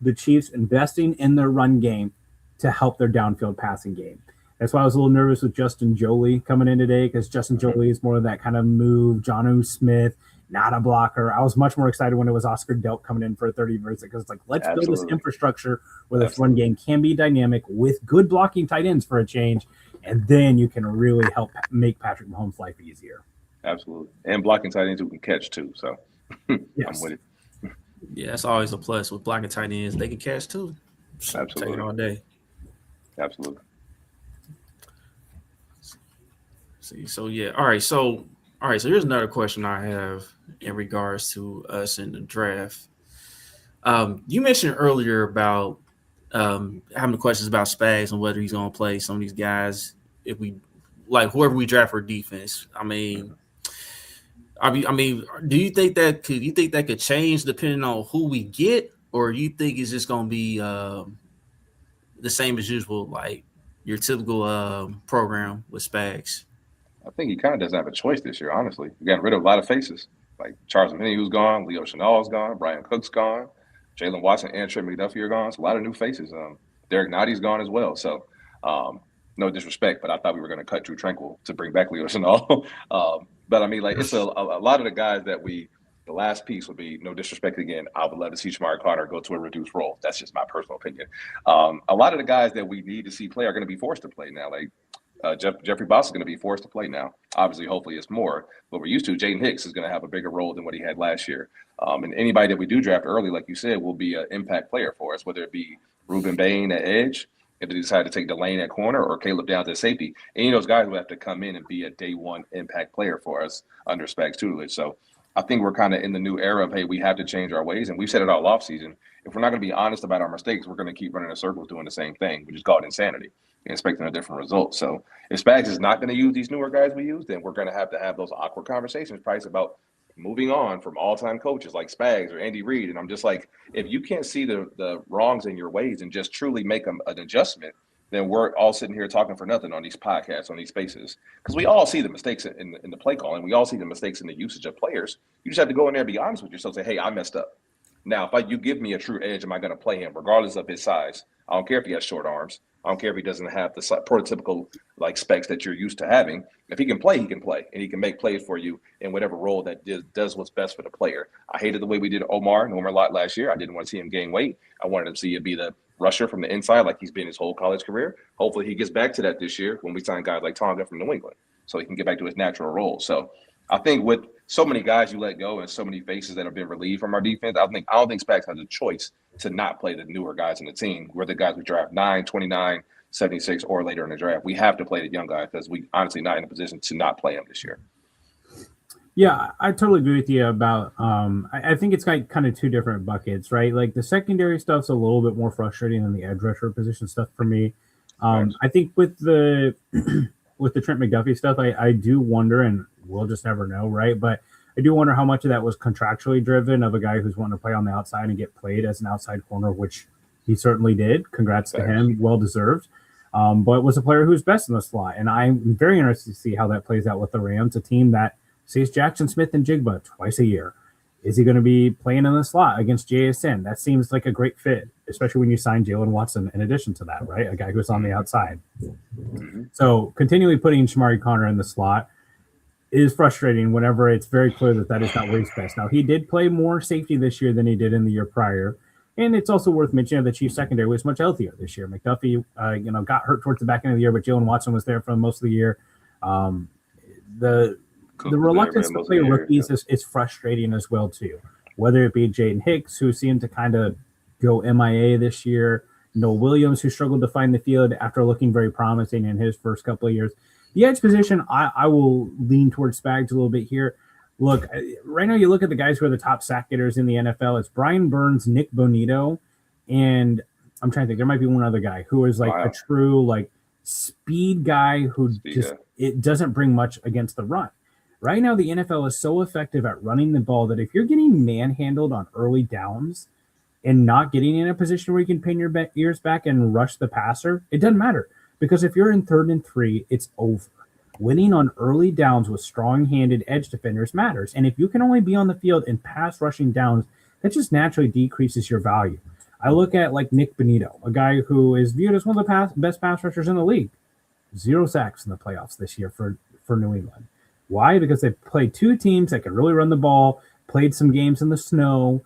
the Chiefs investing in their run game to help their downfield passing game. That's why I was a little nervous with Justin Jolie coming in today because Justin Jolie is more of that kind of move, Jonnu Smith, not a blocker. I was much more excited when it was Oscar Delp coming in for a 30 verse because it's like, let's build this infrastructure where this run game can be dynamic with good blocking tight ends for a change, and then you can really help make Patrick Mahomes' life easier. Absolutely. And blocking tight ends who can catch too. So yes. I'm with it. Yeah, that's always a plus with blocking tight ends. They can catch too. Absolutely. Take it all day. Absolutely. See, so yeah. All right. So here's another question I have in regards to us in the draft. You mentioned earlier about having questions about Spags and whether he's going to play some of these guys if we like whoever we draft for defense. I mean, do you think that could change depending on who we get, or you think it's just going to be the same as usual, like your typical program with Spags? I think he kind of doesn't have a choice this year, honestly. We got rid of a lot of faces. Like Charles Minnie, who's gone, Leo Chenal's gone, Brian Cook's gone, Jalen Watson and Trent McDuffie are gone. So a lot of new faces. Derek Notty's gone as well. So no disrespect, but I thought we were going to cut Drew Tranquil to bring back Leo Chenal. But I mean, like it's a lot of the guys that the last piece would be, no disrespect again, I would love to see Shamari Carter go to a reduced role. That's just my personal opinion. A lot of the guys that we need to see play are going to be forced to play now. Like Jeffrey Boss is going to be forced to play now. Obviously, hopefully it's more, but we're used to. Jaden Hicks is going to have a bigger role than what he had last year. And anybody that we do draft early, like you said, will be an impact player for us, whether it be Ruben Bain at edge, if they decide to take Delane at corner, or Caleb Downs at safety. Any of those guys will have to come in and be a day one impact player for us under Spags tutelage. So I think we're kind of in the new era of, hey, we have to change our ways. And we've said it all offseason. If we're not going to be honest about our mistakes, we're going to keep running in circles doing the same thing. We just call it insanity and expecting a different result. So if Spags is not going to use these newer guys we use, then we're going to have those awkward conversations, probably about moving on from all-time coaches like Spags or Andy Reid. And I'm just like, if you can't see the wrongs in your ways and just truly make an adjustment, then we're all sitting here talking for nothing on these podcasts, on these spaces. Because we all see the mistakes in the play calling. We all see the mistakes in the usage of players. You just have to go in there and be honest with yourself and say, hey, I messed up. Now, if you give me a true edge, am I going to play him regardless of his size? I don't care if he has short arms. I don't care if he doesn't have the prototypical like specs that you're used to having. If he can play, he can play, and he can make plays for you in whatever role that does what's best for the player. I hated the way we did Norman Lott last year. I didn't want to see him gain weight. I wanted to see him be the rusher from the inside like he's been his whole college career. Hopefully he gets back to that this year when we sign guys like Tonga from New England so he can get back to his natural role. So I think with so many guys you let go and so many faces that have been relieved from our defense, I don't think Spags has a choice to not play the newer guys in the team. We're the guys we draft 9, 29, 76, or later in the draft. We have to play the young guys because we honestly not in a position to not play them this year. Yeah, I totally agree with you about I think it's got kind of two different buckets, right? Like the secondary stuff's a little bit more frustrating than the edge rusher position stuff for me. I think with the with the Trent McDuffie stuff, I do wonder, and we'll just never know, right? But I do wonder how much of that was contractually driven of a guy who's wanting to play on the outside and get played as an outside corner, which he certainly did. Congrats to him, well deserved. But was a player who's best in the slot, and I'm very interested to see how that plays out with the Rams, a team that sees Jackson Smith and Jigba twice a year. Is he going to be playing in the slot against JSN? That seems like a great fit, especially when you sign Jalen Watson in addition to that, right? A guy who's on the outside. So continually putting Shamari Connor in the slot is frustrating whenever it's very clear that is not where he's best. Now, he did play more safety this year than he did in the year prior. And it's also worth mentioning that the Chiefs secondary was much healthier this year. McDuffie, got hurt towards the back end of the year, but Jalen Watson was there for most of the year. The reluctance to play rookies is frustrating as well, too. Whether it be Jaden Hicks, who seemed to kind of go MIA this year, Noel Williams, who struggled to find the field after looking very promising in his first couple of years. The edge position, I will lean towards Spags a little bit here. Look, right now you look at the guys who are the top sack getters in the NFL. It's Brian Burns, Nick Bonito, and I'm trying to think. There might be one other guy who is like a true speed guy who it doesn't bring much against the run. Right now, the NFL is so effective at running the ball that if you're getting manhandled on early downs and not getting in a position where you can pin your ears back and rush the passer, it doesn't matter. Because if you're in 3rd and 3, it's over. Winning on early downs with strong-handed edge defenders matters. And if you can only be on the field in pass rushing downs, that just naturally decreases your value. I look at Nick Bonito, a guy who is viewed as one of the best pass rushers in the league. 0 sacks in the playoffs this year for New England. Why? Because they played 2 teams that could really run the ball, played some games in the snow.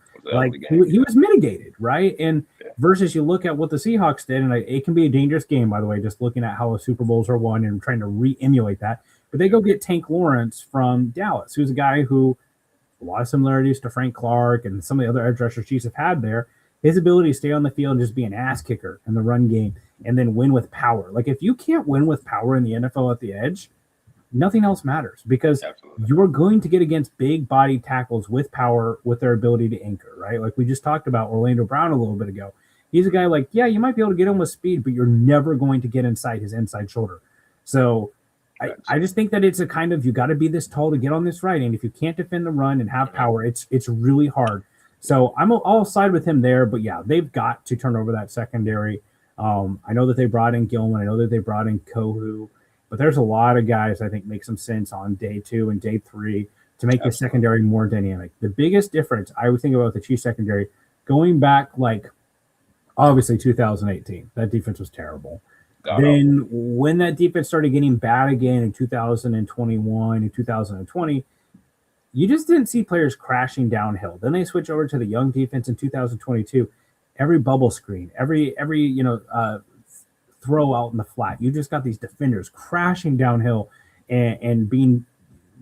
He was mitigated, right? And versus you look at what the Seahawks did, and it can be a dangerous game, by the way, just looking at how the Super Bowls are won and trying to re-emulate that. But they go get Tank Lawrence from Dallas, who's a guy who a lot of similarities to Frank Clark and some of the other edge rushers Chiefs have had there. His ability to stay on the field and just be an ass kicker in the run game and then win with power. If you can't win with power in the NFL at the edge, nothing else matters because you're going to get against big body tackles with power with their ability to anchor, right? Like we just talked about Orlando Brown a little bit ago. He's a guy you might be able to get him with speed, but you're never going to get inside his inside shoulder. So I just think that it's a kind of, you got to be this tall to get on this right. And if you can't defend the run and have power, it's really hard. So I'll side with him there, but yeah, they've got to turn over that secondary. I know that they brought in Gilman. I know that they brought in Kohu. But there's a lot of guys I think make some sense on day 2 and day 3 to make the secondary more dynamic. The biggest difference I would think about the Chiefs secondary, going back obviously 2018, that defense was terrible. When that defense started getting bad again in 2021 and 2020, you just didn't see players crashing downhill. Then they switch over to the young defense in 2022. Every bubble screen, every throw out in the flat. You just got these defenders crashing downhill and being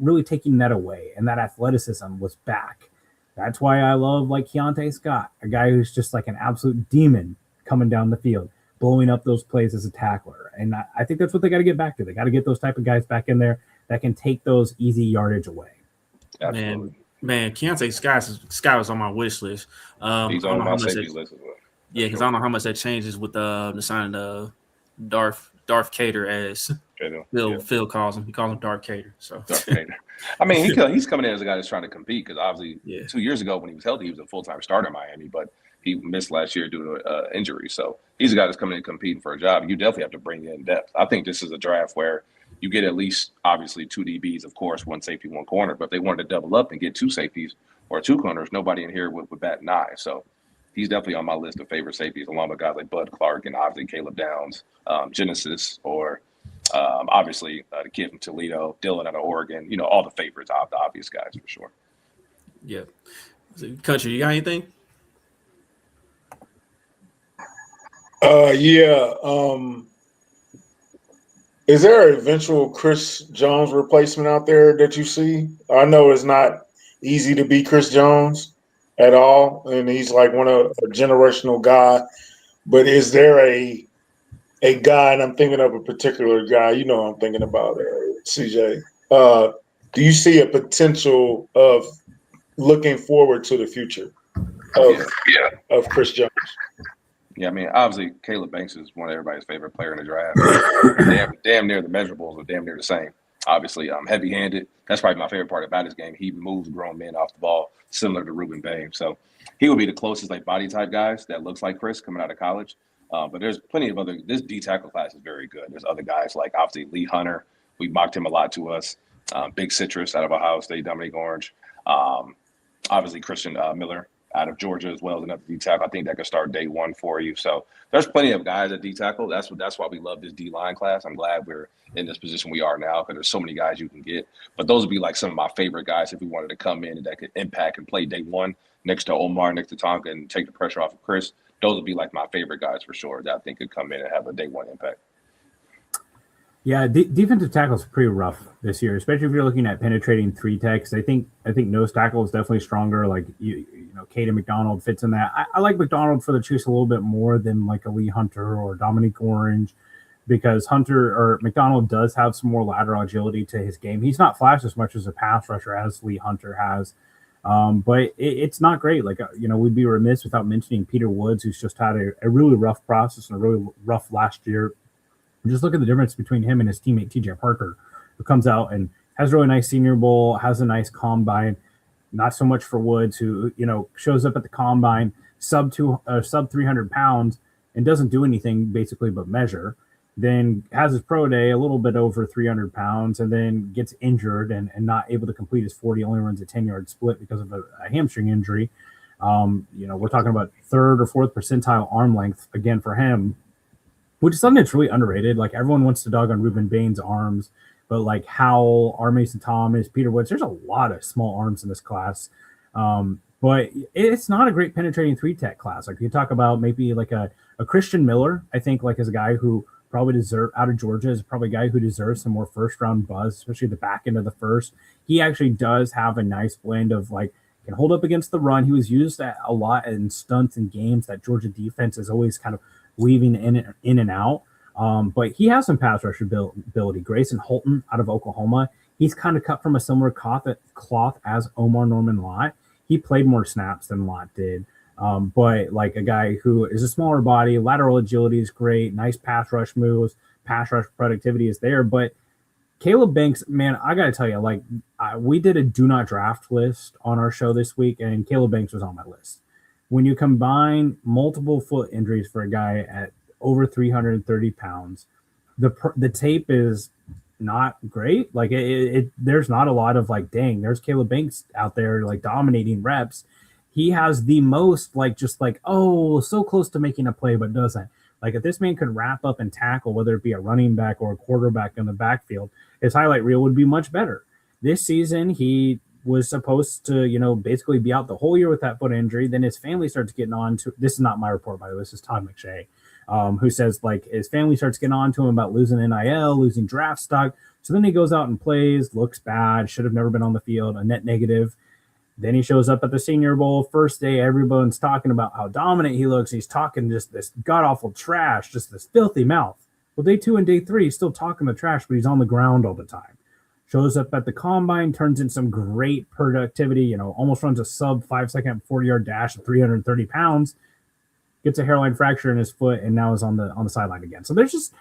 really taking that away. And that athleticism was back. That's why I love Keontae Scott, a guy who's just an absolute demon coming down the field, blowing up those plays as a tackler. And I think that's what they got to get back to. They got to get those type of guys back in there that can take those easy yardage away. Absolutely. Man, Keontae Scott was on my wish list. He's on my safety list as well. Yeah, because I don't know how much that changes with the signing of Darth Darth Cater, as Yeah. Phil calls him. He calls him Darth Cater. So Darth Vader. I mean, he's coming in as a guy that's trying to compete because obviously Yeah. 2 years ago when he was healthy, he was a full-time starter in Miami, but he missed last year due to injury. So he's a guy that's coming in competing for a job. You definitely have to bring in depth. I think this is a draft where you get at least, obviously, 2 DBs, of course, 1 safety, 1 corner. But if they wanted to double up and get 2 safeties or 2 corners, nobody in here would bat an eye. So he's definitely on my list of favorite safeties, along with guys like Bud Clark and obviously Caleb Downs, Genesis, or obviously the kid from Toledo, Dylan out of Oregon. You know, all the favorites, the obvious guys for sure. Yeah. So, Country, you got anything? Yeah. Is there an eventual Chris Jones replacement out there that you see? I know it's not easy to be Chris Jones at all, and he's like a generational guy. But is there a guy, and I'm thinking of a particular guy, you know I'm thinking about, CJ. Do you see a potential of looking forward to the future of Chris Jones? Yeah, I mean, obviously, Caleb Banks is one of everybody's favorite player in the draft. damn near the measurables are damn near the same. Obviously, heavy-handed. That's probably my favorite part about his game. He moves grown men off the ball, similar to Ruben Bain. So he would be the closest like body type guys that looks like Chris coming out of college. But there's plenty of other. This D tackle class is very good. There's other guys like obviously Lee Hunter. We mocked him a lot to us. Big Citrus out of Ohio State, Dominique Orange. Obviously Christian Miller out of Georgia as well as another D tackle. I think that could start day 1 for you. So there's plenty of guys at D tackle. That's why we love this D line class. I'm glad we're in this position we are now because there's so many guys you can get. But those would be like some of my favorite guys if we wanted to come in and that could impact and play day 1 next to Omar, next to Tonka, and take the pressure off of Chris. Those would be like my favorite guys for sure that I think could come in and have a day 1 impact. Yeah, defensive tackle is pretty rough this year, especially if you're looking at penetrating 3 techs. I think nose tackle is definitely stronger. Like you know, Caden McDonald fits in that. I like McDonald for the Chiefs a little bit more than like a Lee Hunter or Dominique Orange, because Hunter or McDonald does have some more lateral agility to his game. He's not flashed as much as a pass rusher as Lee Hunter has, but it's not great. Like you know, we'd be remiss without mentioning Peter Woods, who's just had a really rough process and a really rough last year. Just look at the difference between him and his teammate TJ Parker, who comes out and has a really nice Senior Bowl, has a nice combine. Not so much for Woods, who shows up at the combine sub 300 pounds and doesn't do anything basically but measure. Then has his pro day a little bit over 300 pounds, and then gets injured and not able to complete his 40. Only runs a 10-yard split because of a hamstring injury. We're talking about 3rd or 4th percentile arm length again for him, which is something that's really underrated. Like everyone wants to dog on Ruben Bain's arms, but like Howell, R. Mason Thomas, Peter Woods, there's a lot of small arms in this class. But it's not a great penetrating 3 tech class. Like you talk about maybe like a Christian Miller, I think like as a guy who probably out of Georgia is probably a guy who deserves some more 1st round buzz, especially the back end of the 1st. He actually does have a nice blend of like can hold up against the run. He was used a lot in stunts and games that Georgia defense is always kind of weaving in and out. But he has some pass rush ability. Grayson Holton out of Oklahoma, he's kind of cut from a similar cloth as Omar Norman Lott. He played more snaps than Lott did. But like a guy who is a smaller body, lateral agility is great, nice pass rush moves, pass rush productivity is there. But Caleb Banks, man, I got to tell you, like we did a do not draft list on our show this week, and Caleb Banks was on my list. When you combine multiple foot injuries for a guy at over 330 pounds, the tape is not great. Like there's not a lot of like, dang, there's Caleb Banks out there like dominating reps. He has the most like just like, oh, so close to making a play, but doesn't. Like if this man could wrap up and tackle, whether it be a running back or a quarterback in the backfield, his highlight reel would be much better. This season, he was supposed to, basically be out the whole year with that foot injury. Then his family starts getting on to, this is not my report, by the way, this is Todd McShay, who says like his family starts getting on to him about losing NIL, losing draft stock. So then he goes out and plays, looks bad, should have never been on the field, a net negative. Then he shows up at the Senior Bowl. First day, everyone's talking about how dominant he looks. He's talking just this god-awful trash, just this filthy mouth. Well, day 2 and day 3, he's still talking the trash, but he's on the ground all the time. Shows up at the combine, turns in some great productivity, almost runs a sub 5-second 40-yard dash at 330 pounds, gets a hairline fracture in his foot, and now is on the sideline again. So there's just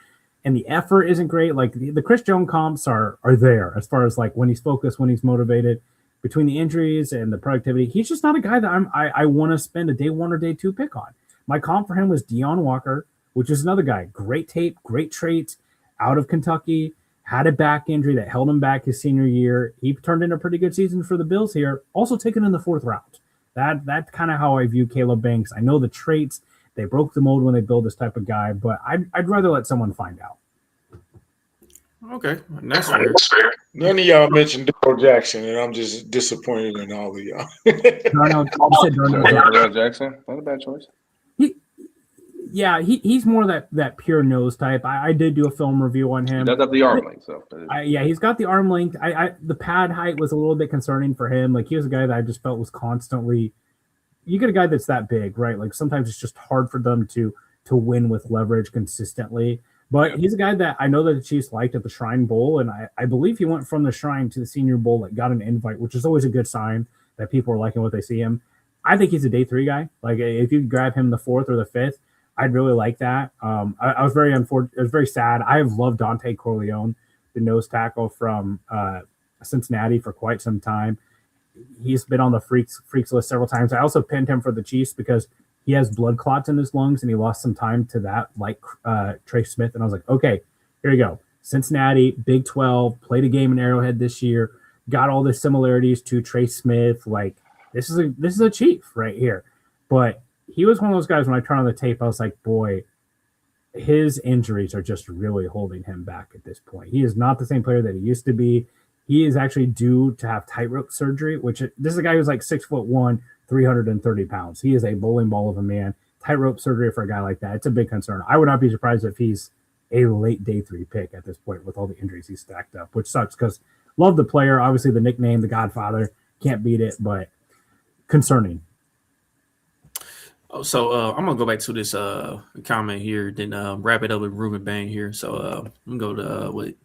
and the effort isn't great. Like the Chris Jones comps are there as far as like when he's focused, when he's motivated. Between the injuries and the productivity, he's just not a guy that I want to spend a day 1 or day 2 pick on. My comp for him was Deion Walker, which is another guy. Great tape, great traits, out of Kentucky, had a back injury that held him back his senior year. He turned in a pretty good season for the Bills here, also taken in the 4th round. That's kind of how I view Caleb Banks. I know the traits, they broke the mold when they build this type of guy, but I'd rather let someone find out. Okay, that's fair. None of y'all mentioned Darrell Jackson, and I'm just disappointed in all of y'all. Darrell Jackson, not a bad choice. He's more that pure nose type. I did do a film review on him. He does have the arm length, so he's got the arm length. The pad height was a little bit concerning for him. Like he was a guy that I just felt was constantly. You get a guy that's that big, right? Like sometimes it's just hard for them to win with leverage consistently. But he's a guy that I know that the Chiefs liked at the Shrine Bowl, and I believe he went from the Shrine to the Senior Bowl, like got an invite, which is always a good sign that people are liking what they see him. I think he's a day 3 guy. Like if you grab him the 4th or the 5th, I'd really like that. I was very unfortunate. It was very sad. I have loved Dante Corleone, the nose tackle from Cincinnati, for quite some time. He's been on the freaks list several times. I also pinned him for the Chiefs because he has blood clots in his lungs, and he lost some time to that, like Trey Smith. And I was like, okay, here you go. Cincinnati, Big 12, played a game in Arrowhead this year, got all the similarities to Trey Smith. Like this is a Chief right here. But he was one of those guys when I turned on the tape, I was like, boy, his injuries are just really holding him back at this point. He is not the same player that he used to be. He is actually due to have tightrope surgery, which this is a guy who's like 6'1", 330 pounds. He is a bowling ball of a man. Tightrope surgery for a guy like that, it's a big concern. I would not be surprised if he's a late day 3 pick at this point with all the injuries he's stacked up, which sucks because love the player. Obviously, the nickname, the Godfather, can't beat it, but concerning. So I'm gonna go back to this comment here, then wrap it up with Ruben Bain here. So I'm gonna go to what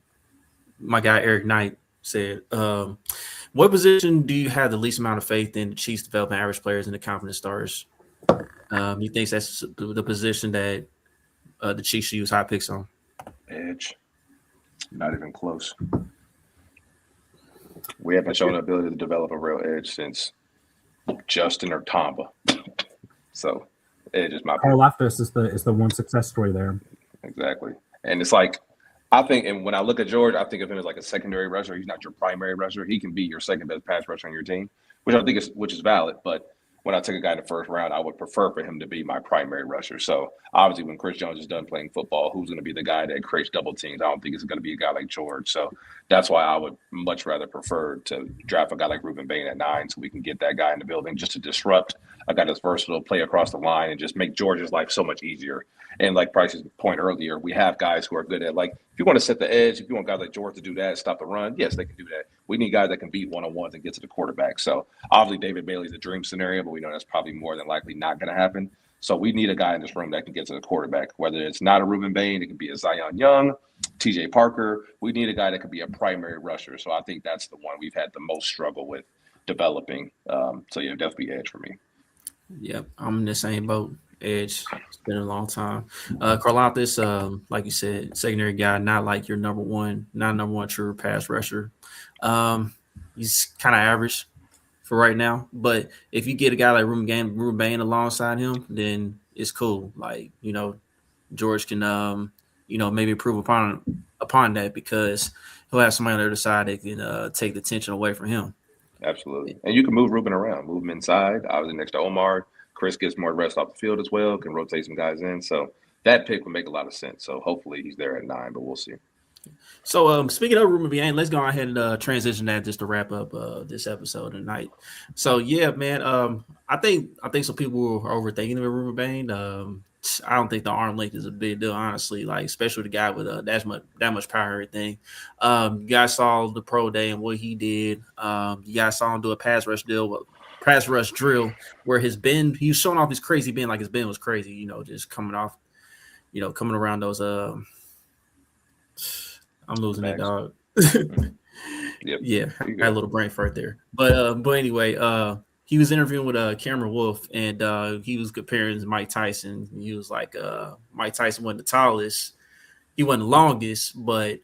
my guy Eric Knight said. What position do you have the least amount of faith in the Chiefs developing average players and the confidence starters? You think that's the position that the Chiefs should use high picks on? Edge. Not even close. We haven't shown the ability to develop a real edge since Justin or Tamba. So edge is my Carl Laftis is the one success story there. Exactly. And it's like I think, and when I look at George, I think of him as like a secondary rusher. He's not your primary rusher. He can be your second best pass rusher on your team, which I think is valid. But when I take a guy in the 1st round, I would prefer for him to be my primary rusher. So obviously, when Chris Jones is done playing football, who's going to be the guy that creates double teams? I don't think it's going to be a guy like George. So that's why I would much rather prefer to draft a guy like Ruben Bain at 9, so we can get that guy in the building just to disrupt a guy that's versatile, play across the line, and just make George's life so much easier. And like Price's point earlier, we have guys who are good at, like, if you want to set the edge, if you want guys like George to do that, stop the run, yes, they can do that. We need guys that can beat one-on-ones and get to the quarterback. So obviously David Bailey's a dream scenario, but we know that's probably more than likely not going to happen. So we need a guy in this room that can get to the quarterback, whether it's not a Ruben Bain, it can be a Zion Young, TJ Parker. We need a guy that can be a primary rusher. So I think that's the one we've had the most struggle with developing. So yeah, definitely edge for me. Yep, I'm in the same boat. Edge. It's been a long time. Karlaftis, like you said, secondary guy, not like your number one true pass rusher. He's kind of average for right now. But if you get a guy like Ruben Bain alongside him, then it's cool. Like, George can maybe improve upon that because he'll have somebody on the other side that can take the tension away from him. Absolutely. And you can move Ruben around, move him inside, obviously next to Omar. Chris gets more rest off the field as well, can rotate some guys in. So that pick would make a lot of sense. So hopefully he's there at 9, but we'll see. So speaking of Ruben Bain, let's go ahead and transition that just to wrap up this episode tonight. So yeah, man, I think some people are overthinking of Ruben Bain. I don't think the arm length is a big deal, honestly. Like, especially the guy with that much power and everything. You guys saw the pro day and what he did. You guys saw him do a pass rush drill where his bend, he was showing off his crazy bend, like his bend was crazy, just coming around those I'm losing it, dog. Yep. Yeah, I got a little brain fart there. But anyway, he was interviewing with Cameron Wolf, and he was comparing Mike Tyson. He was like, Mike Tyson wasn't the tallest, he wasn't the longest, but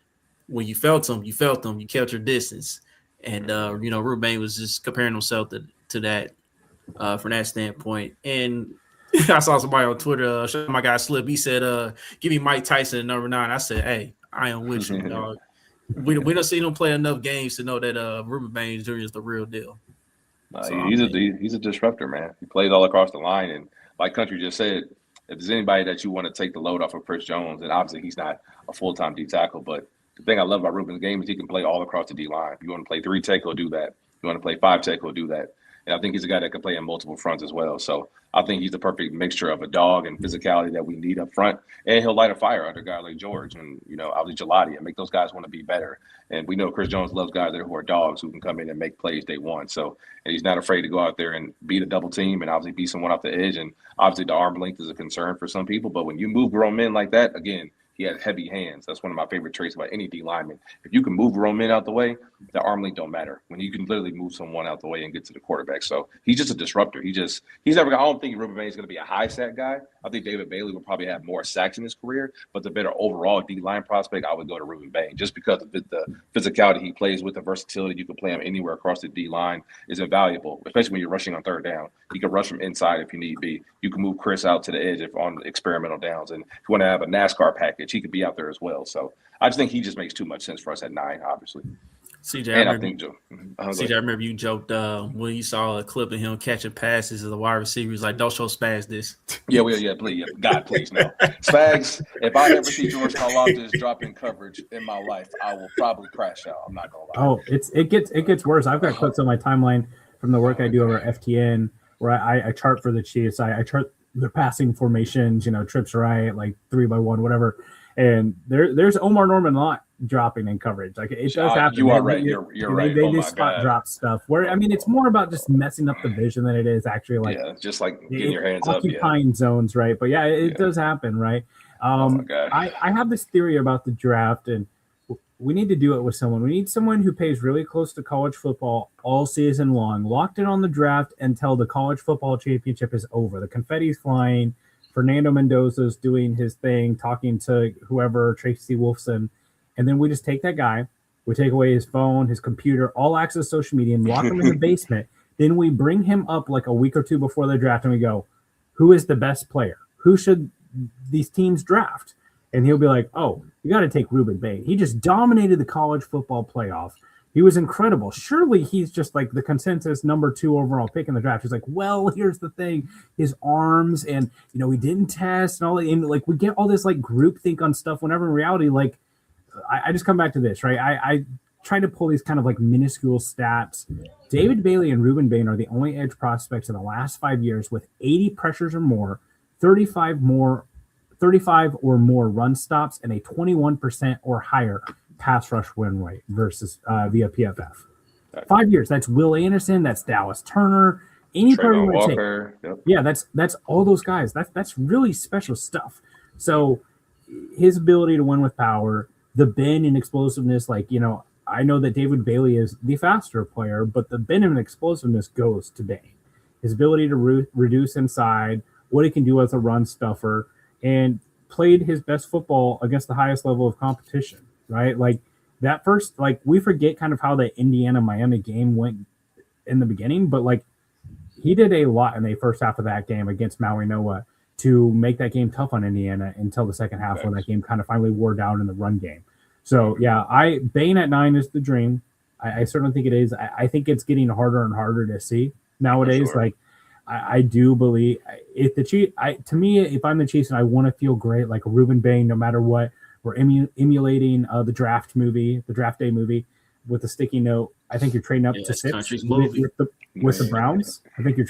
when you felt him, you felt him. You kept your distance, and Ruben was just comparing himself to that from that standpoint. And I saw somebody on Twitter, my guy Slip. He said, "Give me Mike Tyson at number 9." I said, "Hey, I am with you, dog." We don't see him play enough games to know that Ruben Baines Jr. is the real deal. So, he's a disruptor, man. He plays all across the line, and like Country just said, if there's anybody that you want to take the load off of Chris Jones, and obviously he's not a full-time D tackle, but the thing I love about Ruben's game is he can play all across the D line. If you want to play 3 tech, he'll do that. You want to play 5 tech, he'll do that. And I think he's a guy that can play on multiple fronts as well. So I think he's the perfect mixture of a dog and physicality that we need up front. And he'll light a fire under a guy like George and, obviously Gelati and make those guys want to be better. And we know Chris Jones loves guys who are dogs who can come in and make plays they want. So, and he's not afraid to go out there and beat a double team and obviously beat someone off the edge. And obviously the arm length is a concern for some people. But when you move grown men like that, again, he has heavy hands. That's one of my favorite traits about any D lineman. If you can move grown men out the way, the arm length don't matter. When you can literally move someone out the way and get to the quarterback. So he's just a disruptor. He's never. I don't think Ruben Baines is going to be a high sack guy. I think David Bailey will probably have more sacks in his career, but the better overall D line prospect, I would go to Ruben Baines just because of the physicality he plays with, the versatility. You can play him anywhere across the D line is invaluable, especially when you're rushing on third down. You can rush from inside if you need be. You can move Chris out to the edge if on experimental downs, and if you want to have a NASCAR package, he could be out there as well. So I just think he just makes too much sense for us at 9, obviously. CJ, And I remember you joked when you saw a clip of him catching passes as a wide receiver. He's like, "Don't show Spags this." Please, God, please, no. Spags, if I ever see George Karlaftis dropping coverage in my life, I will probably crash out. I'm not gonna lie. Oh, it gets worse. I've got clips on my timeline from the work I do over FTN where I chart for the Chiefs. I chart their passing formations, trips right, like 3x1, whatever. And there's Omar Norman Lott dropping in coverage. Like it does happen. You are right. You're right. They do spot drop stuff where it's more about just messing up the vision than it is actually just like getting your hands up. Occupying zones, right? But it does happen, right? I have this theory about the draft, and we need to do it with someone. We need someone who pays really close to college football all season long, locked in on the draft until the college football championship is over. The confetti's flying. Fernando Mendoza's doing his thing, talking to whoever, Tracy Wolfson, and then we just take that guy, we take away his phone, his computer, all access to social media, and lock him in the basement. Then we bring him up like a week or two before the draft, and we go, who is the best player? Who should these teams draft? And he'll be like, oh, you got to take Ruben Bain. He just dominated the college football playoff. He was incredible. Surely he's just like the consensus number 2 overall pick in the draft. He's like, well, here's the thing. His arms and, he didn't test and all that. And like we get all this like groupthink on stuff whenever in reality, like I just come back to this, right? I try to pull these kind of like minuscule stats. David Bailey and Ruben Bain are the only edge prospects in the last 5 years with 80 pressures or more, 35 or more run stops, and a 21% or higher pass rush win rate versus via PFF. 5 years. That's Will Anderson. That's Dallas Turner. Any player you want to take. Yep. Yeah, that's all those guys. That's really special stuff. So his ability to win with power, the bend and explosiveness, I know that David Bailey is the faster player, but the bend and explosiveness goes to Bain. His ability to reduce inside, what he can do as a run stuffer, and played his best football against the highest level of competition. Right, like that first, we forget kind of how the Indiana-Miami game went in the beginning, but he did a lot in the first half of that game against Maui Noah to make that game tough on Indiana until the second half when that game kind of finally wore down in the run game. So yeah, Bain at 9 is the dream. I certainly think it is. I think it's getting harder and harder to see nowadays. Sure. I do believe if the Chiefs, to me, if I'm the Chiefs and I want to feel great, like Ruben Bain, no matter what. We're emulating the draft day movie with a sticky note. I think you're trading up to 6 with the Browns. I think you're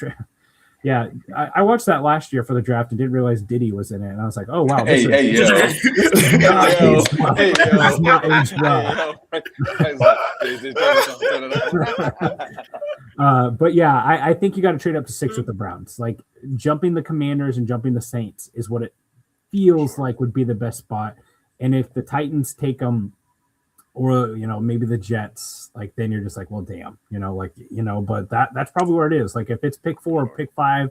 Yeah, I watched that last year for the draft and didn't realize Diddy was in it. And I was like, oh, wow. This is not aged well. But yeah, I think you got to trade up to 6 with the Browns. Like jumping the Commanders and jumping the Saints is what it feels like would be the best spot. And if the Titans take them, or maybe the Jets, then you're just like, well, damn, but that's probably where it is. Like if it's pick 4 or pick 5,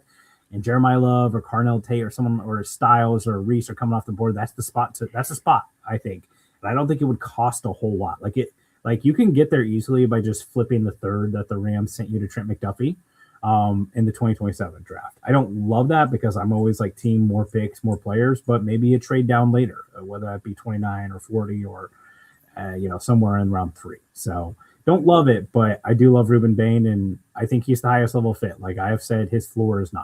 and Jeremiah Love or Carnell Tate or someone or Styles or Reese are coming off the board, that's the spot. That's the spot, I think. And I don't think it would cost a whole lot. Like you can get there easily by just flipping the third that the Rams sent you to Trent McDuffie in the 2027 draft. I don't love that because I'm always like team more picks, more players, but maybe a trade down later, whether that be 29 or 40 or somewhere in round 3. So don't love it, but I do love Ruben Bain, and I think he's the highest level fit. Like I have said, his floor is 9.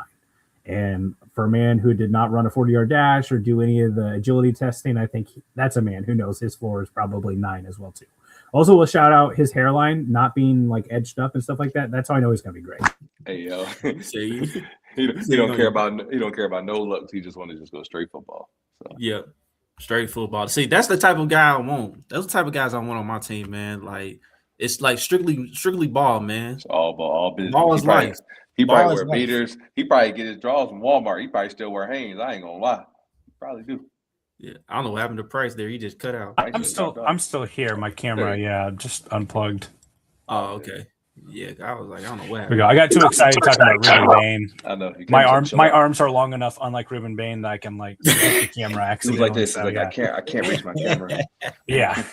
And for a man who did not run a 40-yard dash or do any of the agility testing, I think that's a man who knows his floor is probably 9 as well too. Also, we'll shout out his hairline not being like edged up and stuff like that. That's how I know he's gonna be great. Hey yo, See, he don't care about no looks. He just want to just go straight football. So. Yeah, straight football. See, that's the type of guy I want. Those the type of guys I want on my team, man. Like it's like strictly ball, man. It's all ball, all business. Ball is life. He probably wear beaters. He probably get his draws from Walmart. He probably still wear Hanes. I ain't gonna lie. He probably do. Yeah, I don't know what happened to Price there. He just cut out. I'm still here. My camera, just unplugged. Oh, okay. Yeah, I was like, I don't know what Here we happened. go. I got too excited talking about Ruben Bain. I know. My arms are long enough, unlike Ruben Bain, that I can like the camera It accidentally. was like this. So, Like yeah. I can't reach my camera. Yeah.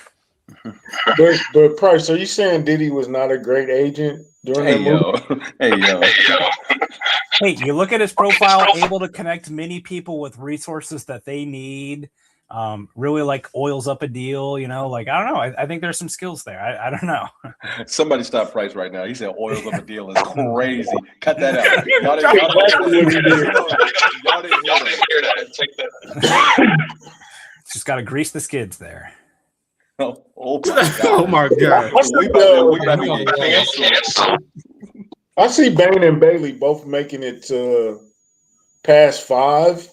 But Price, are you saying Diddy was not a great agent during that movie? Hey yo. Hey, you look at his profile, able to connect many people with resources that they need. Really like oils up a deal, like I don't know. I think there's some skills there. I don't know. Somebody stop Price right now. He said oils of a deal is crazy. Cut that out. Y'all didn't hear that. Just got to grease the skids there. Oh my God. We about to get canceled. I see Bain and Bailey both making it to past 5,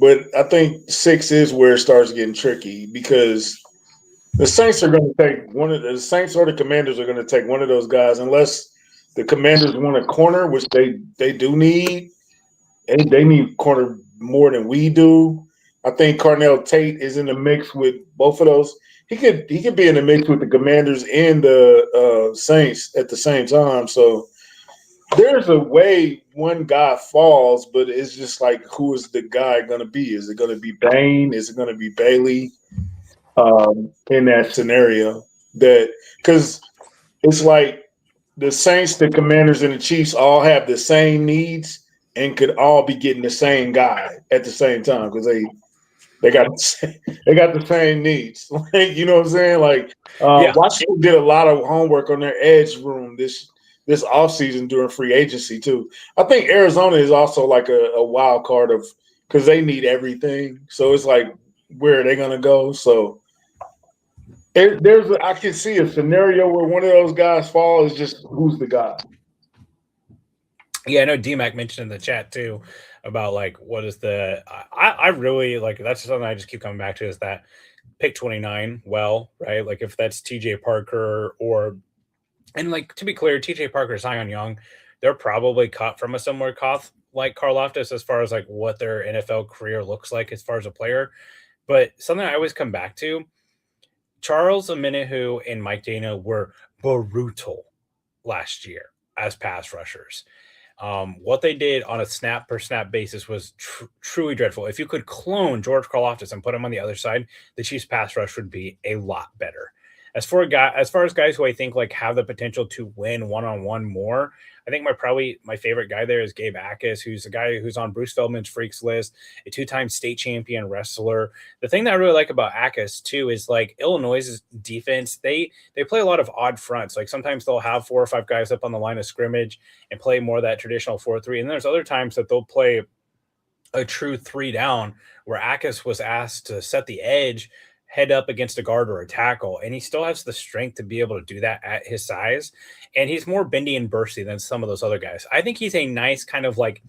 but I think 6 is where it starts getting tricky because the Saints are going to take the Saints or the Commanders are going to take one of those guys unless the Commanders want a corner, which they do need. And they need corner more than we do. I think Carnell Tate is in the mix with both of those. He could be in the mix with the Commanders and the Saints at the same time. So there's a way one guy falls, but it's just like, who is the guy going to be? Is it going to be Bain? Is it going to be Bailey? In that scenario, because it's like the Saints, the Commanders, and the Chiefs all have the same needs and could all be getting the same guy at the same time because they got the same needs. Like, you know what I'm saying? Like Washington did a lot of homework on their edge room this offseason during free agency too. I think Arizona is also like a wild card because they need everything. So it's like, where are they gonna go? So I can see a scenario where one of those guys falls. Is just who's the guy. Yeah, I know DMAC mentioned in the chat too about like what is the I really like, that's something I just keep coming back to, is that pick 29. Well, right, like if that's TJ Parker and like, to be clear, TJ Parker, Zion Young, they're probably cut from a similar cloth like Karlaftis as far as like what their NFL career looks like as far as a player. But something I always come back to, Charles Omenihu and Mike Dana were brutal last year as pass rushers. What they did on a snap per snap basis was truly dreadful. If you could clone George Karlaftis and put him on the other side, the Chiefs pass rush would be a lot better. As far as guys who I think like have the potential to win one-on-one more, I think my favorite guy there is Gabe Akis, who's a guy who's on Bruce Feldman's Freaks list, a 2-time state champion wrestler. The thing that I really like about Akis too is like Illinois' defense, they play a lot of odd fronts. Like sometimes they'll have 4 or 5 guys up on the line of scrimmage and play more of that traditional 4-3. And there's other times that they'll play a true 3 down where Akis was asked to set the edge, head up against a guard or a tackle, and he still has the strength to be able to do that at his size. And he's more bendy and bursty than some of those other guys. I think he's a nice kind of like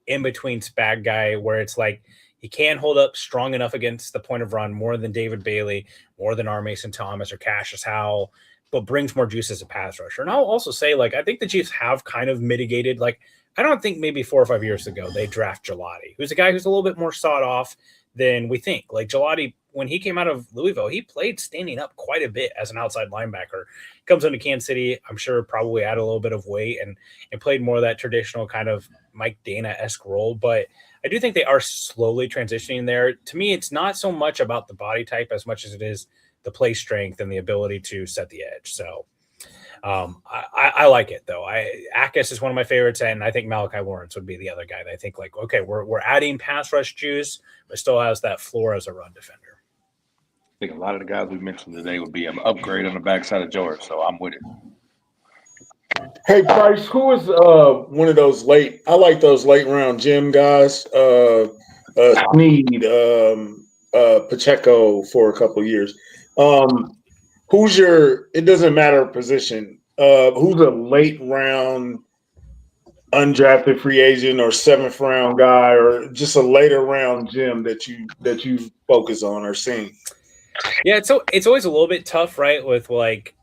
in-between spag guy where it's like he can hold up strong enough against the point of run more than David Bailey, more than R. Mason Thomas or Cassius Howell, but brings more juice as a pass rusher. And I'll also say, like, I think the Chiefs have kind of mitigated, like, I don't think maybe 4 or 5 years ago they draft Gelati, who's a guy who's a little bit more sought off than we think. Like Gelati when he came out of Louisville, he played standing up quite a bit as an outside linebacker. Comes into Kansas City, I'm sure probably added a little bit of weight and played more of that traditional kind of Mike Dana-esque role. But I do think they are slowly transitioning there. To me, it's not so much about the body type as much as it is the play strength and the ability to set the edge. So I like it though. Akis is one of my favorites, and I think Malachi Lawrence would be the other guy that I think like, okay, we're adding pass rush juice, but still has that floor as a run defender. I think a lot of the guys we mentioned today would be an upgrade on the backside of George, so I'm with it. Hey, Price, who is one of those late? I like those late round gym guys. Sneed, Pacheco for a couple of years. Who's your? It doesn't matter position. Who's a late round undrafted free agent or seventh round guy or just a later round gym that you focus on or seeing? Yeah, so it's always a little bit tough, right? With like,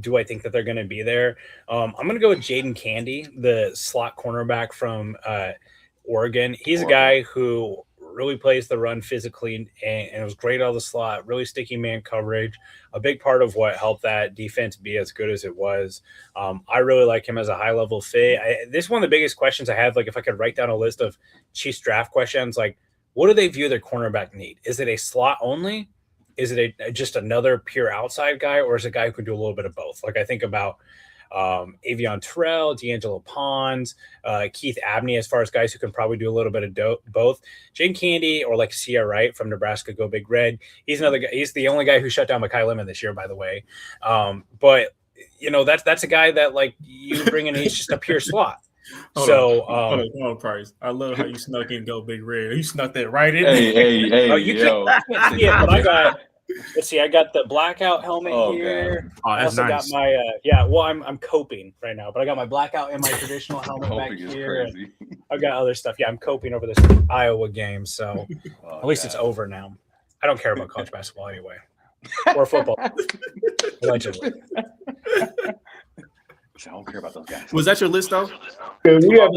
do I think that they're going to be there? I'm going to go with Jaden Candy, the slot cornerback from Oregon. He's a guy who really plays the run physically and was great out of the slot, really sticky man coverage. A big part of what helped that defense be as good as it was. I really like him as a high level fit. This is one of the biggest questions I have. Like, if I could write down a list of Chiefs draft questions, like, what do they view their cornerback need? Is it a slot only? Is it just another pure outside guy, or is it a guy who can do a little bit of both? Like, I think about Avion Terrell, D'Angelo Pons, Keith Abney, as far as guys who can probably do a little bit of both. Jane Candy or like Sia Wright from Nebraska, Go Big Red. He's another guy. He's the only guy who shut down Mekhi Lemon this year, by the way. But you know, that's a guy that like you bring in. He's just a pure slot. Hold on, Price. I love how you snuck in Go Big Red. You snuck that right in. Hey, oh, you can't see it, but I got. Let's see. I got the blackout helmet here. God. Oh, that's I also nice. got my Well, I'm coping right now, but I got my blackout and my traditional helmet back here. I've got other stuff. Yeah, I'm coping over this Iowa game, so at least it's over now. I don't care about college basketball anyway, or football. Allegedly. I don't care about those guys. Was that your list, though? Yeah, we have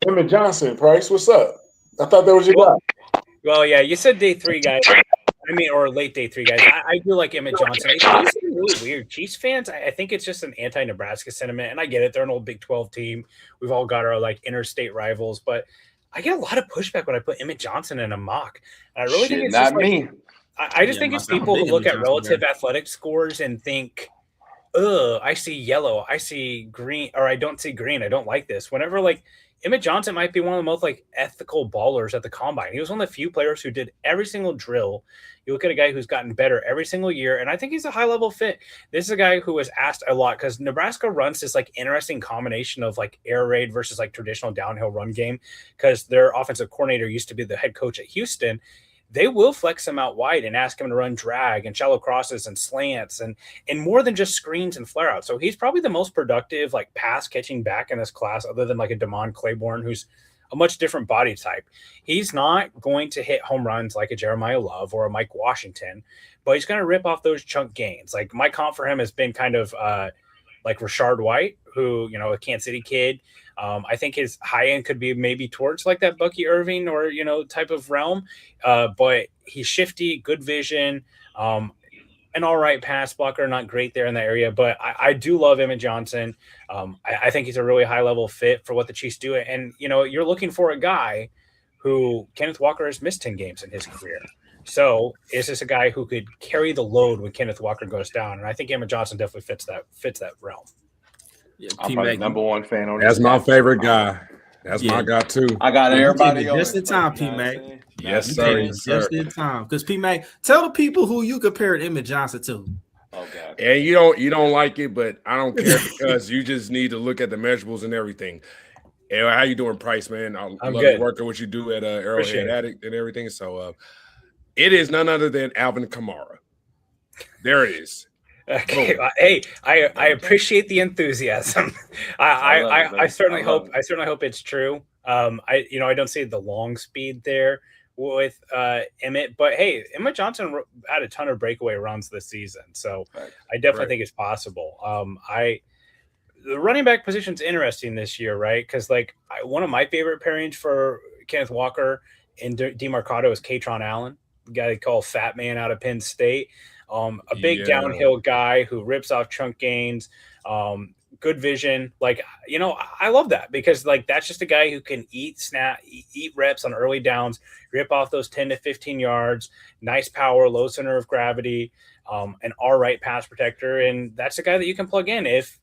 Emmett Johnson. Price, what's up? I thought that was your guy. Well, yeah, you said day 3 guys. Or late day 3 guys. I do like Emmett Johnson. It's really weird. Chiefs fans, I think it's just an anti-Nebraska sentiment, and I get it. They're an old Big 12 team. We've all got our like interstate rivals, but I get a lot of pushback when I put Emmett Johnson in a mock. And I really think it's not just me. I just think it's people who look at relative athletic scores and think, I see yellow, I see green, or I don't see green. I don't like this. Whenever like Emmett Johnson might be one of the most like ethical ballers at the combine. He was one of the few players who did every single drill. You look at a guy who's gotten better every single year, and I think he's a high level fit. This is a guy who was asked a lot because Nebraska runs this like interesting combination of like air raid versus like traditional downhill run game because their offensive coordinator used to be the head coach at Houston. They will flex him out wide and ask him to run drag and shallow crosses and slants and more than just screens and flare outs. So he's probably the most productive like pass catching back in this class, other than like a Damon Claiborne, who's a much different body type. He's not going to hit home runs like a Jeremiah Love or a Mike Washington, but he's going to rip off those chunk gains. Like my comp for him has been kind of like Rashard White, who, you know, a Kansas City kid. I think his high end could be maybe towards like that Bucky Irving or, you know, type of realm. But he's shifty, good vision, an all right pass blocker, not great there in that area. But I do love Emmett Johnson. I think he's a really high level fit for what the Chiefs do. And, you know, you're looking for a guy who Kenneth Walker has missed 10 games in his career. So is this a guy who could carry the load when Kenneth Walker goes down? And I think Emmett Johnson definitely fits that realm. Yeah, I'm probably number one fan on That's my favorite guy. That's my guy too. I got everybody just in time, P-Mac. Yes, sir. Just in time. Because P-Mac, tell the people who you compared Emmett Johnson to. Oh God. And you don't like it, but I don't care because you just need to look at the measurables and everything. And how you doing, Price, man? I love good. working what you do at Arrowhead Addict and everything. So it is none other than Alvin Kamara. There it is. Okay. Hey, I appreciate the enthusiasm. I certainly hope it's true. I don't see the long speed there with Emmett, but hey, Emmett Johnson had a ton of breakaway runs this season, so I definitely think it's possible. The running back position's interesting this year, right? Because like one of my favorite pairings for Kenneth Walker and DeMarcado is Katron Allen. guy they call Fat Man out of Penn State. A big Yeah. downhill guy who rips off chunk gains. Good vision. Like, I love that because like that's just a guy who can eat reps on early downs, rip off those 10 to 15 yards, nice power, low center of gravity, an all right pass protector. And that's a guy that you can plug in if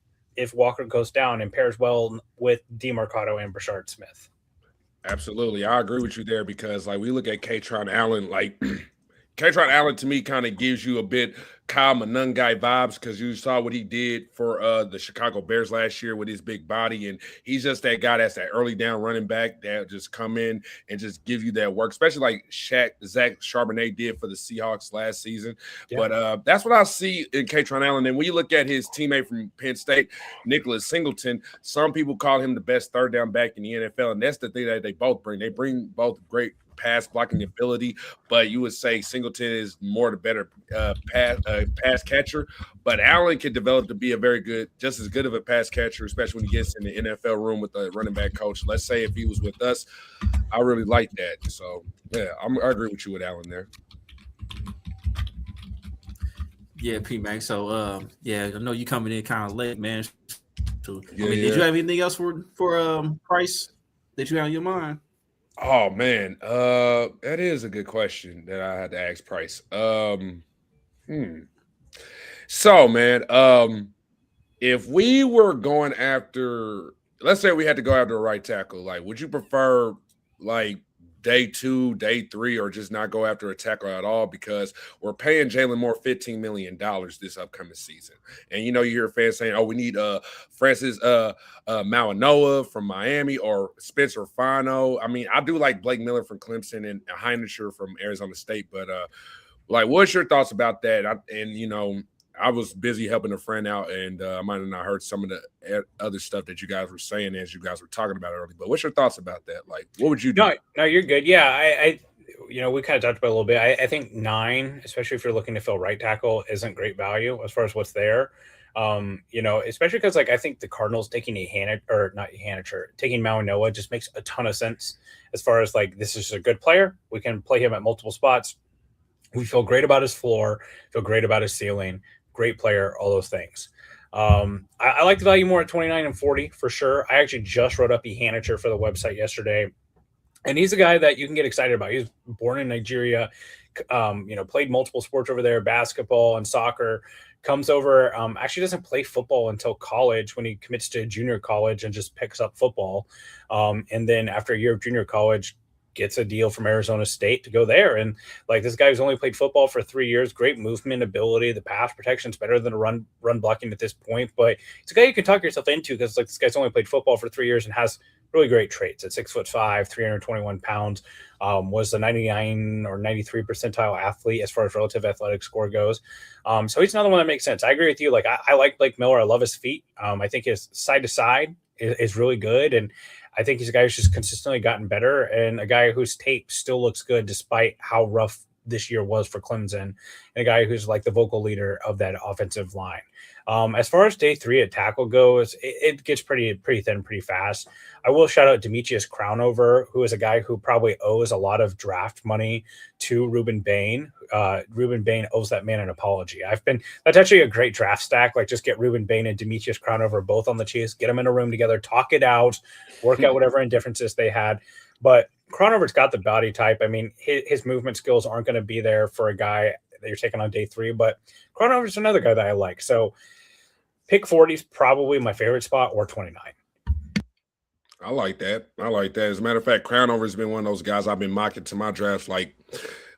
Walker goes down and pairs well with DeMarcado and Brashard Smith. Absolutely. I agree with you there because like we look at Katron Allen, like Katron Allen to me kind of gives you a bit Kyle Monangai vibes because you saw what he did for the Chicago Bears last year with his big body. And he's just that guy that's that early down running back that just come in and just give you that work, especially like Zach Charbonnet did for the Seahawks last season. Yeah. But that's what I see in Katron Allen. And when you look at his teammate from Penn State, Nicholas Singleton, some people call him the best third down back in the NFL. And that's the thing that they both bring. They bring both great pass blocking ability, but you would say Singleton is more the better pass catcher. But Allen can develop to be just as good of a pass catcher, especially when he gets in the NFL room with the running back coach. Let's say if he was with us, I really like that. So yeah, I agree with you with Allen there. Yeah, P-Mac. So I know you coming in kind of late, man. So, did you have anything else for Price that you had on your mind? Oh man, that is a good question that I had to ask Price. So man, if we were going after, let's say we had to go after a right tackle, like would you prefer like day 2, day 3, or just not go after a tackle at all because we're paying Jalen Moore $15 million this upcoming season? And you hear fans saying, oh, we need Francis Malinois from Miami or Spencer Fano. I mean, I do like Blake Miller from Clemson and Heinischer from Arizona State, but like what's your thoughts about that? I was busy helping a friend out, and I might have not heard some of the other stuff that you guys were saying as you guys were talking about it earlier. But what's your thoughts about that? Like, what would you do? No, you're good. Yeah, I we kind of talked about it a little bit. I think 9, especially if you're looking to fill right tackle, isn't great value as far as what's there. Especially because like I think the Cardinals taking taking Malinois just makes a ton of sense as far as like this is a good player. We can play him at multiple spots. We feel great about his floor, feel great about his ceiling. Great player, all those things. I like the value more at 29 and 40 for sure. I actually just wrote up Hanicher for the website yesterday, and he's a guy that you can get excited about. He was born in Nigeria, played multiple sports over there, basketball and soccer. Comes over, actually doesn't play football until college when he commits to junior college and just picks up football. And then after a year of junior college, gets a deal from Arizona State to go there. And like this guy who's only played football for 3 years, great movement ability. The pass protection is better than a run blocking at this point, but it's a guy you can talk yourself into because like this guy's only played football for 3 years and has really great traits. At 6'5", 321 pounds, was the 99 or 93 percentile athlete as far as relative athletic score goes. So he's another one that makes sense. I agree with you. Like I like Blake Miller. I love his feet. I think his side to side is really good. And I think he's a guy who's just consistently gotten better and a guy whose tape still looks good despite how rough this year was for Clemson, and a guy who's like the vocal leader of that offensive line. As far as day 3 at tackle goes, it gets pretty thin pretty fast. I will shout out Demetrius Crownover, who is a guy who probably owes a lot of draft money to Ruben Bain. Ruben Bain owes that man an apology. That's actually a great draft stack. Like just get Ruben Bain and Demetrius Crownover both on the Chiefs, get them in a room together, talk it out, work out whatever indifferences they had. But Crownover's got the body type. I mean, his movement skills aren't going to be there for a guy that you're taking on day 3, but Crownover's another guy that I like. So pick 40 is probably my favorite spot, or 29. I like that. As a matter of fact, Crownover has been one of those guys I've been mocking to my drafts like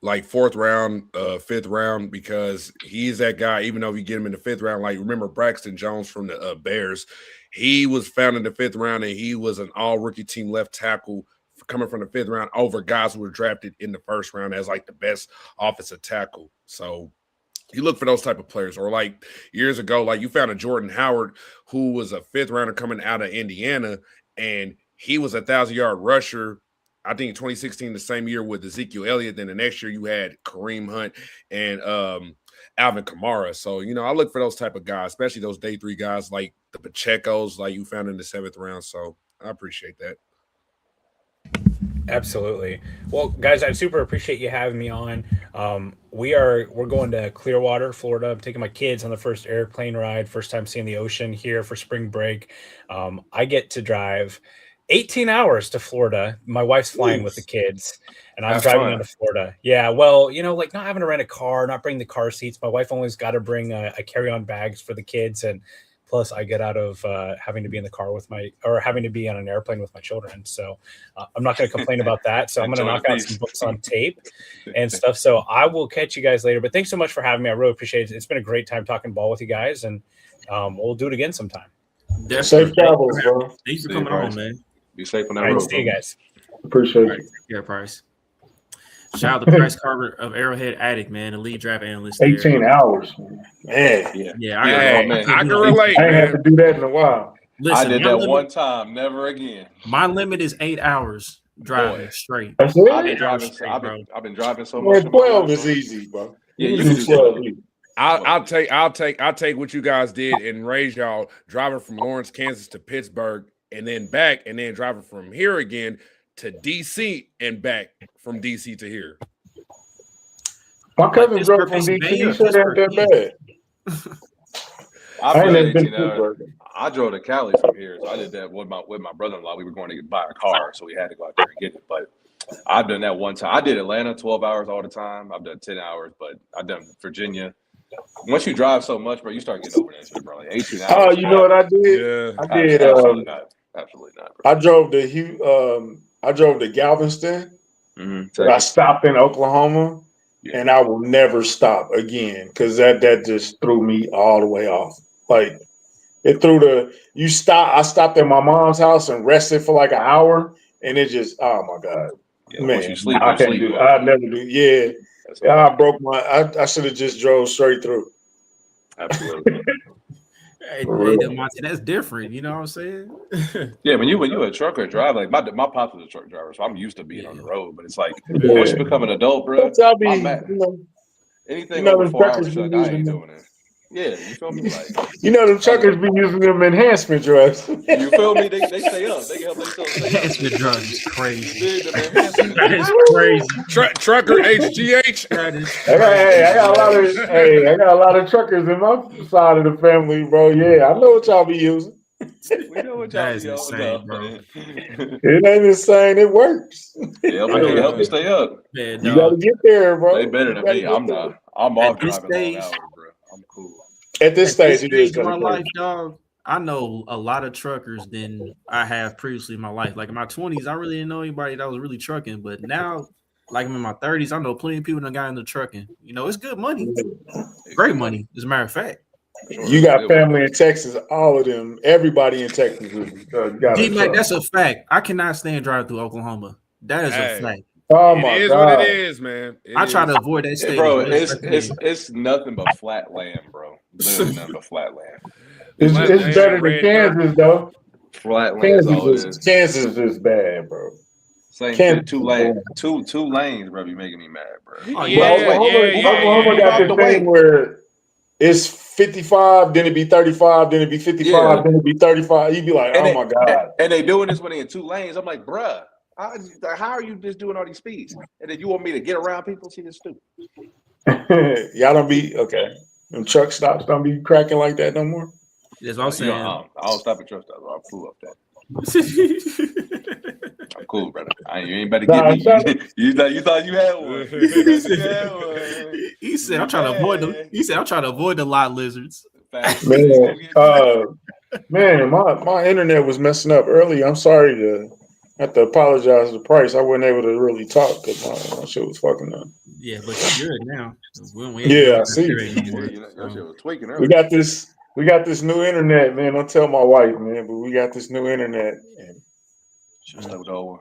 4th round, 5th round, because he's that guy, even though you get him in the 5th round. Like, remember Braxton Jones from the Bears? He was found in the 5th round, and he was an all-rookie team left tackle coming from the 5th round over guys who were drafted in the 1st round as like the best offensive tackle. So you look for those type of players. Or like years ago, like you found a Jordan Howard who was a 5th rounder coming out of Indiana, and he was 1,000-yard rusher, I think in 2016, the same year with Ezekiel Elliott. Then the next year you had Kareem Hunt and Alvin Kamara. So, I look for those type of guys, especially those day 3 guys like the Pachecos, like you found in the 7th round. So I appreciate that. Absolutely. Well, guys, I super appreciate you having me on. We're going to Clearwater, Florida. I'm taking my kids on the first airplane ride, first time seeing the ocean here for spring break. I get to drive 18 hours to Florida. My wife's flying with the kids, and I'm Have driving fun. into Florida. Yeah, well, like not having to rent a car, not bring the car seats. My wife only's got to bring a carry-on bags for the kids, and plus I get out of having to be in the car having to be on an airplane with my children. So I'm not going to complain about that. So I'm going to Enjoy knock the out peace. some books on tape and stuff. So I will catch you guys later. But thanks so much for having me. I really appreciate it. It's been a great time talking ball with you guys, and we'll do it again sometime. Definitely. Safe travels, bro. Thanks for See you, coming on, Bryce. man. Be safe on that All right, road, see you bro. guys. Appreciate All right, you. take care, Price. Shout out to Price Carver of Arrowhead Addict, man, the lead draft analyst there. 18 hours, man. Yeah. Yeah, Hey, man. I can do that. relate, I ain't had to man. do that in a while. Listen, I did my that limit, one time, never again. my limit is 8 hours driving Boy. straight. That's I've been it. driving. straight, I've bro. been driving so Man, much. In my 12 life, is bro. easy, bro. Yeah, You you can can do do 12 that. easy. I'll take what you guys did and raise y'all driving from Lawrence, Kansas to Pittsburgh and then back, and then driving from here again to DC and back from DC to here. My cousin Pittsburgh, drove from DC. Pennsylvania, He said that Pittsburgh, that bad. I've I ain't done never been 18 to hours. Pittsburgh. I drove to Cali from here, so I did that with my brother-in-law. We were going to buy a car, so we had to go out there and get it. But I've done that one time. I did Atlanta 12 hours all the time. I've done 10 hours, but I've done Virginia. Once you drive so much, bro, you start getting over that shit, bro. Like 18 hours. Oh, you know what I did? Yeah. I did. Absolutely not. Absolutely not, bro. I drove to Galveston. Mm-hmm. I stopped in Oklahoma, Yeah. and I will never stop again because that just threw me all the way off. Like it threw I stopped at my mom's house and rested for like an hour, and it just, oh my god, Yeah, man, once you sleep, I you can't sleep, do. bro. I never do. Yeah, That's all. I broke I should have just drove straight through. Absolutely. Hey, For real. Monty, that's different. You know what I'm saying? Yeah, when you a trucker driver, like my pops was a truck driver, so I'm used to being on the road. But it's like Yeah. once you become an adult, bro, But y'all be, I'm mad. them Anything over 4 hours, truckers be truck, I ain't using them. doing it. Yeah, you feel me? Like Them truckers be using them enhancement drugs. you feel me? They stay up. They can help themselves stay up. Enhancement drugs is crazy. Dude, the enhancement. That is crazy. Trucker HGH. That is I got crazy. I got a lot of truckers in my side of the family, bro. Yeah, I know what y'all be using. We know what y'all That is be on, insane, bro. It ain't insane. It works. Help you stay up. Man, You got to get there, bro. They better than me. I'm not. I'm off this driving long stage- hours, bro. I'm cool. At this At this stage, it is stage of my gonna life, dog, I know a lot of truckers than I have previously in my life. Like in my 20s, I really didn't know anybody that was really trucking, but now, like I'm in my 30s, I know plenty of people that got into trucking. It's good money, great money, as a matter of fact. Sure, You got family in Texas, all of them, everybody in Texas got a D-Mac, truck. that's a fact. I cannot stand driving through Oklahoma. That is a fact. Oh It my is god! what it is, man. I try to avoid that state. Bro, as much as I can. it's nothing but flat land, bro. Literally nothing but flat land. It's Flat better land, than red Kansas, though. Flat land is all it is. Kansas is bad, bro. Same Kansas shit. Two lanes, bro. Be making me mad, bro. Oh, Yeah, Oklahoma got the thing where it's 55, then it be 35, then it be 55, then it be 35. You'd be like, And oh my god! And they doing this when they in two lanes. I'm like, bruh, how are you just doing all these speeds? And then you want me to get around people? See, this stupid. Y'all don't be okay. Them truck stops don't be cracking like that no more. That's what I'm saying. I don't stop at truck stops. I'm cool up that. I'm cool, brother. You ain't better get me. You thought you had one. He said, "I'm trying to avoid them." He said, "I'm trying to avoid the lot lizards." Man, my internet was messing up earlier. I'm sorry to have to apologize to Price. I wasn't able to really talk because my shit was fucking up. Yeah, but you're good now. I see. Your shit was tweaking earlier. We got this new internet, man. Don't tell my wife, man, but we got this new internet. Just let it over.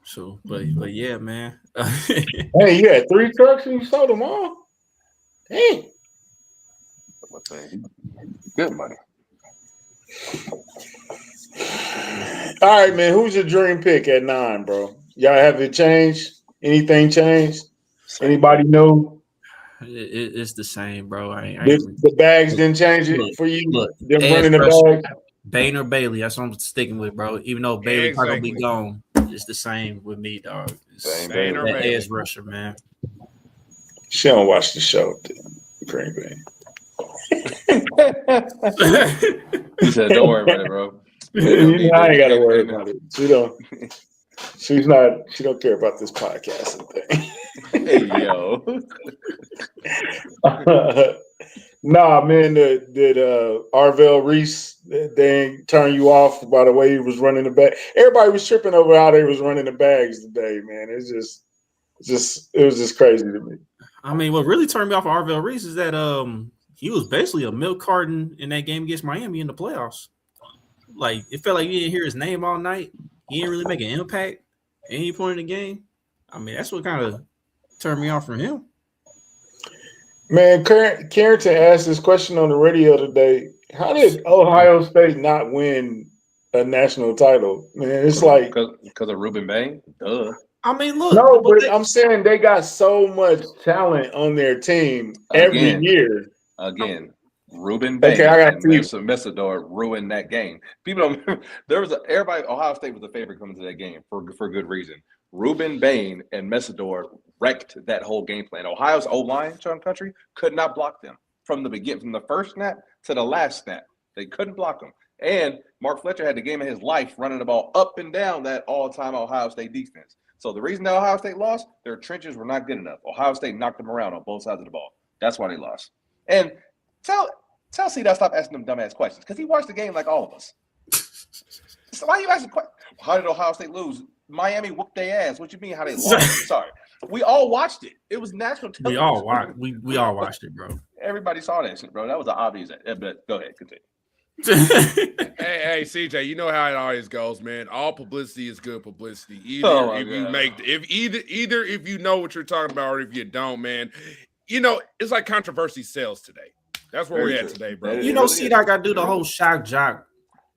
So, but yeah, man. Hey, you had 3 trucks and you sold them all? Hey. Good money. All right, man. Who's your dream pick at 9, bro? Y'all have it changed? Anything changed? Anybody know? It's the same, bro. The bags didn't change it for you. Look, Them running the bags. Bane or Bailey. That's what I'm sticking with, bro. Even though Bailey probably Exactly. be gone, it's the same with me, dog. Same Bane or That Bailey. edge rusher, man. She don't watch the show, Green Bay. He said, "Don't worry about it, bro." I ain't gotta worry about it. She don't. She don't care about this podcasting thing. Hey, yo. Nah, man. Did Arvell Reese they ain't turn you off by the way he was running the bag? Everybody was tripping over how they was running the bags today, man. It was just crazy to me. I mean, what really turned me off of Arvell Reese is that he was basically a milk carton in that game against Miami in the playoffs. Like, it felt like you didn't hear his name all night. He didn't really make an impact at any point in the game. I mean, that's what kind of turned me off from him. Man, Carrington asked this question on the radio today. How did Ohio State not win a national title? Man, it's like because of Ruben Bain. Duh. I mean, look. No, but I'm saying they got so much talent on their team every year. Again, Ruben Bain and Messidor ruined that game. People don't. Everybody. Ohio State was the favorite coming to that game for good reason. Ruben Bain and Messidor wrecked that whole game plan. Ohio's O-line, Sean Country, could not block them from the beginning, from the first snap to the last snap. They couldn't block them. And Mark Fletcher had the game of his life running the ball up and down that all-time Ohio State defense. So the reason that Ohio State lost, their trenches were not good enough. Ohio State knocked them around on both sides of the ball. That's why they lost. And tell C-Dot stop asking them dumbass questions because he watched the game like all of us. So why are you asking questions? How did Ohio State lose? Miami whooped their ass. What you mean how they lost? Sorry. We all watched it. It was national television. We all watched it, bro. Everybody saw that shit, bro. That was an obvious. But go ahead, continue. Hey, CJ, you know how it always goes, man. All publicity is good publicity. Either if you know what you're talking about or if you don't, man. You know, it's like controversy sells today. That's where we're at today, bro. You know, C-Dot got to do the whole shock jock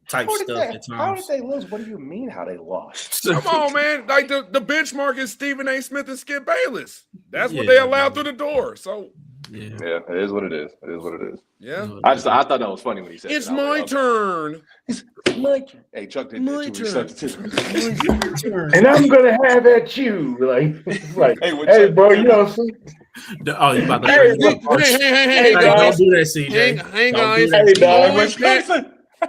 type stuff at times. How did they lose? What do you mean how they lost? Come on, man. Like the benchmark is Stephen A. Smith and Skip Bayless. That's what they allowed through the door. So yeah, it is what it is. It is what it is. Yeah. I thought that was funny when he said it's my turn. It's my turn. Hey, Chuck did that too. And I'm gonna have at you. Like hey bro, you know see? Oh, you about to hey, don't do that, CJ. Hang on.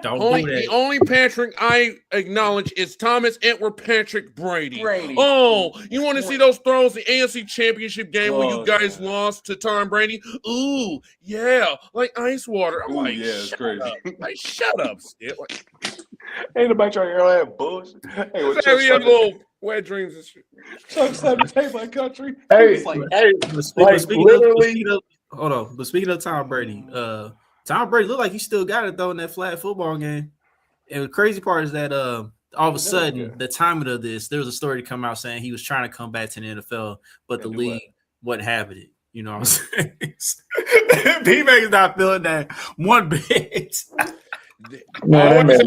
Don't do that. The only Patrick I acknowledge is Thomas Edward Patrick Brady. Oh, you want to see those throws, the AFC Championship game where you guys lost to Tom Brady? Ooh, yeah, like ice water. I'm like, yeah, it's crazy. Like, shut up, Skip. Ain't nobody trying to hear that bullshit. Hey, what's that? We have little wet dreams and shit. Chuck Sabaté, my country. Hold on. But speaking of Tom Brady, Tom Brady looked like he still got it though in that flag football game. And the crazy part is that all of a sudden, the timing of this, there was a story to come out saying he was trying to come back to the NFL, but the league wasn't having it. You know what I'm saying? P-Mac is not feeling that one bit. Once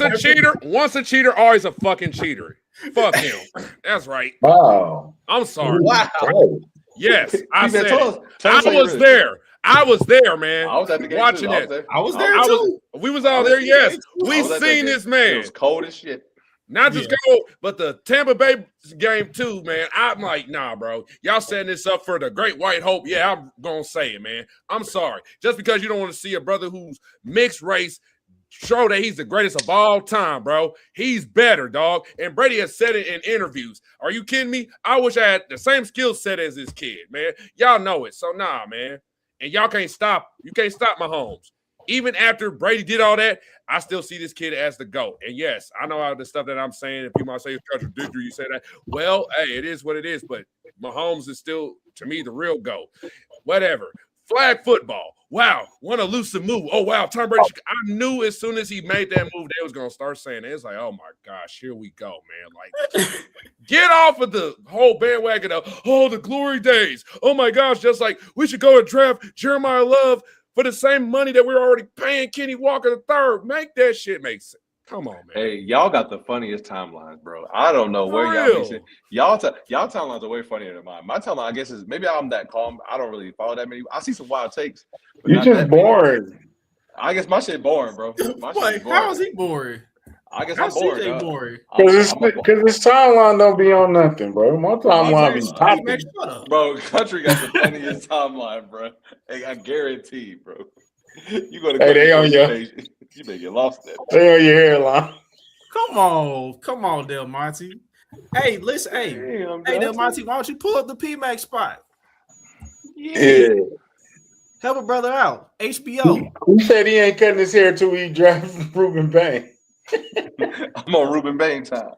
a cheater, always a fucking cheater. Fuck him. That's right. Wow. I'm sorry. Wow. Yes, I said I was there, man. I was at the game watching too. it. I was there too. We was all there. Yes, we seen this man. It was cold as shit. Not just cold, but the Tampa Bay game too, man. I'm like, nah, bro. Y'all setting this up for the Great White Hope. Yeah, I'm gonna say it, man. I'm sorry. Just because you don't want to see a brother who's mixed race show that he's the greatest of all time, bro. He's better, dog. And Brady has said it in interviews. Are you kidding me? I wish I had the same skill set as this kid, man. Y'all know it. So nah, man. And y'all can't stop. You can't stop Mahomes. Even after Brady did all that, I still see this kid as the GOAT. And yes, I know all the stuff that I'm saying. If you might say it's contradictory, you say that. Well, hey, it is what it is. But Mahomes is still, to me, the real GOAT. Whatever. Flag football. Wow. What a elusive move. Oh, wow. Tom Brady. I knew as soon as he made that move, they was going to start saying it. It's like, oh, my gosh, here we go, man. Like, get off of the whole bandwagon of, the glory days. Oh, my gosh, just like we should go and draft Jeremiah Love for the same money that we're already paying Kenny Walker III. Make that shit make sense. Come on, man. Hey, y'all got the funniest timelines, bro. I don't know where y'all be. Y'all timelines are way funnier than mine. My timeline, I guess, is maybe I'm that calm. I don't really follow that many. I see some wild takes. You're just boring. I guess my shit boring, bro. My shit Wait, boring. how is he boring? I guess How's I'm boring. CJ dog. boring? Because his timeline don't be on nothing, bro. My timeline be popping. P-Mac, shut up. Bro, Country got the funniest timeline, bro. Hey, I guarantee, bro. You go to Hey, they on your page, you may get lost there. they on your hairline. Come on, Del Monte. Hey, listen, hey, Del Monte, why don't you pull up the P-Mac spot? Yeah. Help a brother out. HBO. He said he ain't cutting his hair till we draft Ruben Bain. I'm on Ruben Bain time.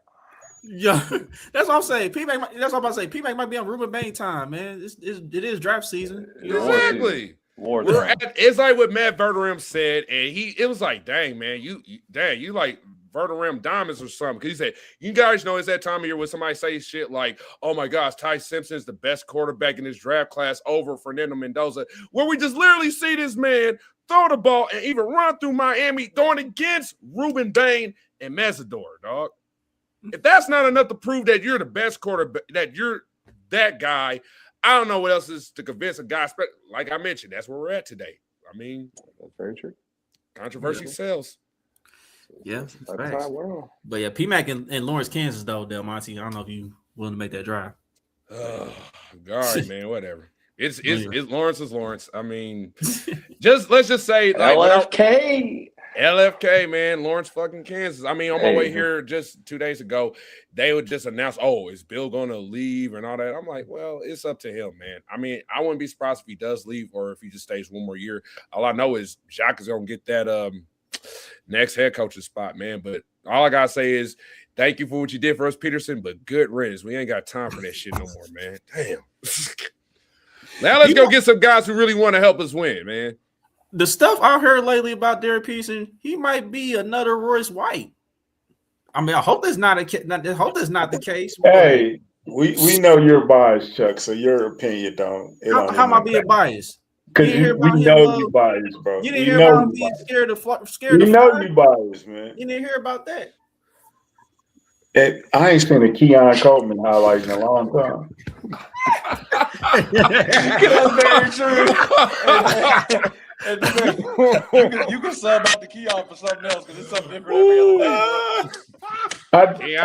Yeah, that's what I'm saying. P-Mac, that's what I'm about to say. P-Mac might be on Ruben Bain time, man. It is draft season. You know? Exactly. It's like what Matt Verderame said, and it was like, dang, man, you like Verderame diamonds or something. Because he said, you guys know it's that time of year when somebody say shit like, oh my gosh, Ty Simpson's the best quarterback in this draft class over Fernando Mendoza, where we just literally see this man throw the ball and even run through Miami going against Ruben Bain and Mazador, dog. If that's not enough to prove that you're the best quarterback, that you're that guy, I don't know what else is to convince a guy. Like I mentioned, that's where we're at today. I mean, that's very true. Controversy sells. Yeah, that's world. But yeah, P-Mac in Lawrence, Kansas, though, Del Monte. I don't know if you willing to make that drive. All right, man, whatever. It's Lawrence is Lawrence. I mean, let's just say like LFK, man, Lawrence, fucking Kansas. I mean, on my way here just 2 days ago, they would just announce, "Oh, is Bill going to leave?" and all that. I'm like, well, it's up to him, man. I mean, I wouldn't be surprised if he does leave or if he just stays one more year. All I know is Jacques is going to get that next head coach's spot, man. But all I gotta say is thank you for what you did for us, Peterson. But good riddance. We ain't got time for that shit no more, man. Damn. Now let's go get some guys who really want to help us win, man. The stuff I heard lately about Derek Peterson, he might be another Royce White. I mean, I hope that's not the case. Hey, we know you're biased, Chuck. So your opinion don't. How am I being biased? Because we know you biased, bro. You didn't hear about him being scared of you know you biased, man. You didn't hear about that. I ain't seen a Keon Coleman highlight in a long time. That's very true. You can sub out the Keon for something else because it's something different every other day.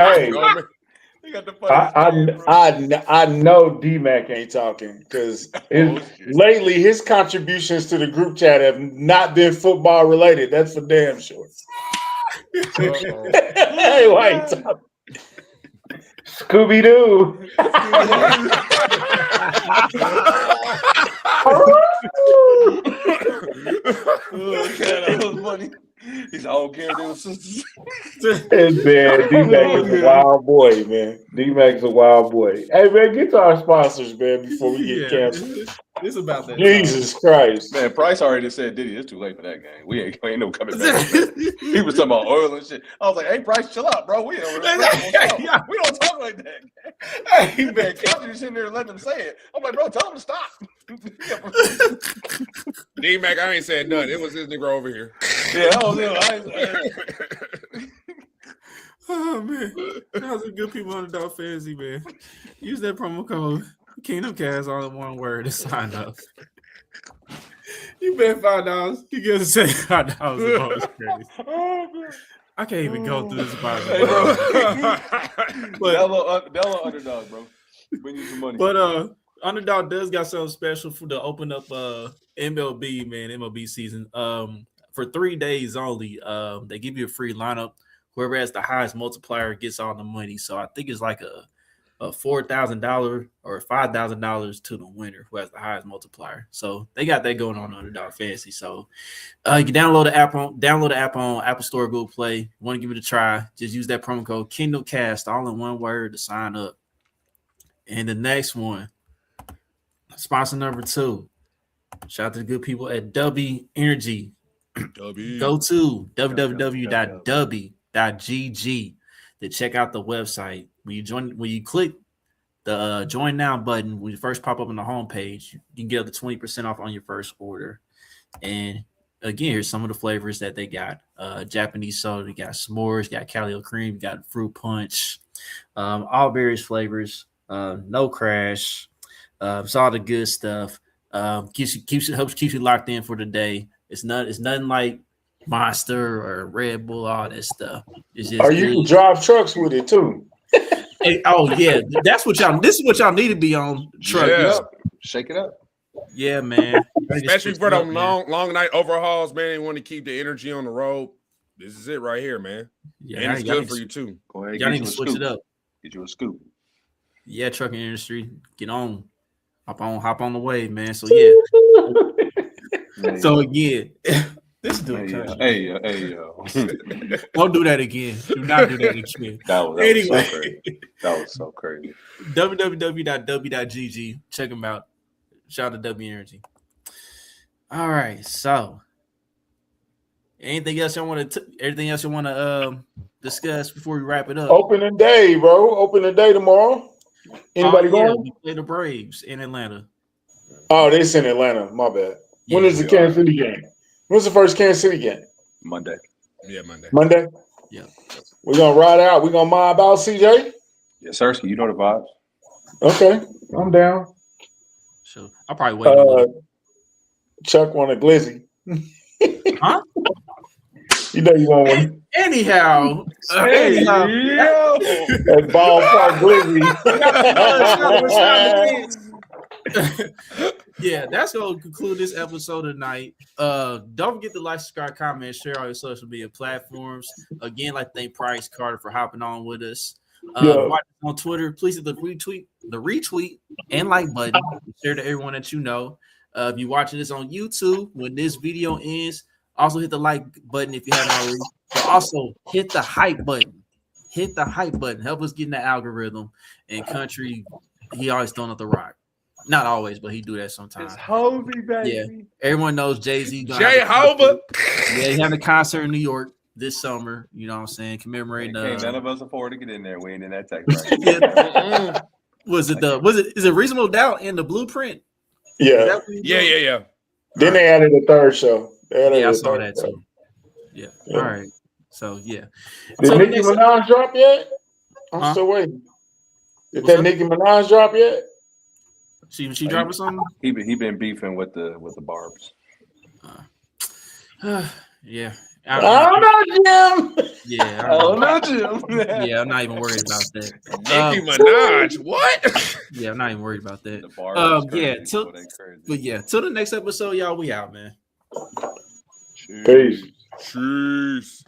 I know D-Mac ain't talking because lately his contributions to the group chat have not been football related. That's for damn sure. Hey, why you talking? Scooby-Doo. That was funny. He's all care to his sisters. Man, D-Mac is a wild boy, man. D-Mac's a wild boy. Hey, man, get to our sponsors, man, before we get canceled. It's about that. Jesus Christ. Man, Price already said, Diddy, it's too late for that game. We ain't no coming back. He was talking about oil and shit. I was like, hey, Price, chill out, bro. We don't talk like that. Hey, man, Country sitting there letting him say it. I'm like, bro, tell him to stop. D-Mac, I ain't said nothing. It was this nigga over here. Yeah, that was him. Oh, man. That was some good people on the Dog Fantasy, man. Use that promo code Kingdom Cast all in one word to sign up. You bet $5. You get to say $5. I can't even go through this about hey, bro. But that little underdog, bro. Bring you some money. But Underdog does got something special for to open up MLB, man, MLB season. For 3 days only, they give you a free lineup. Whoever has the highest multiplier gets all the money. So I think it's like a $4,000 or $5,000 to the winner who has the highest multiplier. So they got that going on Underdog Fantasy. So you can download the app on Apple Store, Google Play. Want to give it a try? Just use that promo code Kingdom Cast all in one word to sign up. And the next one, sponsor number 2. Shout out to the good people at W Energy. Go to www.w.gg to check out the website. When you click the join now button, when you first pop up on the homepage, you can get up to 20% off on your first order. And again, here's some of the flavors that they got. Japanese soda, they got s'mores, got Calio cream, got fruit punch, all various flavors, no crash. It's all the good stuff. Helps keep you locked in for the day. It's nothing like Monster or Red Bull, all that stuff. It's just Or you can drive trucks with it too. Hey, oh yeah, that's what y'all. This is what y'all need to be on truck. Yeah. Shake it up. Yeah, man. Especially for them long night overhauls, man. You want to keep the energy on the road. This is it right here, man. Yeah, and it's good for you too. Go ahead, y'all get need you to a switch scoop. it up. Get you a scoop. Yeah, trucking industry, get on, hop on the wave, man. So yeah. So again, this dude. Hey yo. Don't do that again. Do not do that again. That was so crazy. That was so crazy. www.w.gg. Check them out. Shout out to W Energy. All right. So, anything else you want to discuss before we wrap it up? Opening day, bro. Opening day tomorrow. Anybody going? We play the Braves in Atlanta. Oh, they're in Atlanta. My bad. Yeah, when is the Kansas City game? When's the first Kansas City game? Monday. Yeah, Monday. Monday? Yeah. We're going to ride out. We're going to mob out, CJ? Yes, sir. You know the vibes. Okay. I'm down. So, I'll probably wait a little. Chuck want a glizzy. Huh? You know you want one. Anyhow. That ballpark glizzy. Yeah, that's gonna conclude this episode tonight. Don't forget to like, subscribe, comment, share all your social media platforms. Again, like thank Price Carter for hopping on with us. Watch us on Twitter. Please hit the retweet and like button. Share to everyone that you know. If you're watching this on YouTube, when this video ends, also hit the like button if you haven't already. But also hit the hype button. Hit the hype button. Help us get in the algorithm. And Country, he always throwing up the rock. Not always, but he do that sometimes. It's Hovey, baby. Yeah, everyone knows Jay-Z. Jehovah. Yeah, he had a concert in New York this summer. You know what I'm saying? Commemorating. None of us afford to get in there. We ain't in that tax bracket. Is it Reasonable Doubt in the Blueprint? Yeah. Yeah. Then they added a third show. I saw that too. Yeah. All right. So yeah. Did Nicki Minaj drop yet? I'm still waiting. Did that Nicki Minaj drop yet? She dropping something? He been beefing with the Barbs. Yeah. I don't know, Jim. Yeah. I don't know, Jim. Yeah, I'm not even worried about that. Nicki Minaj, what? Yeah, I'm not even worried about that. The Barbs Till the next episode, y'all. We out, man. Peace. Cheers.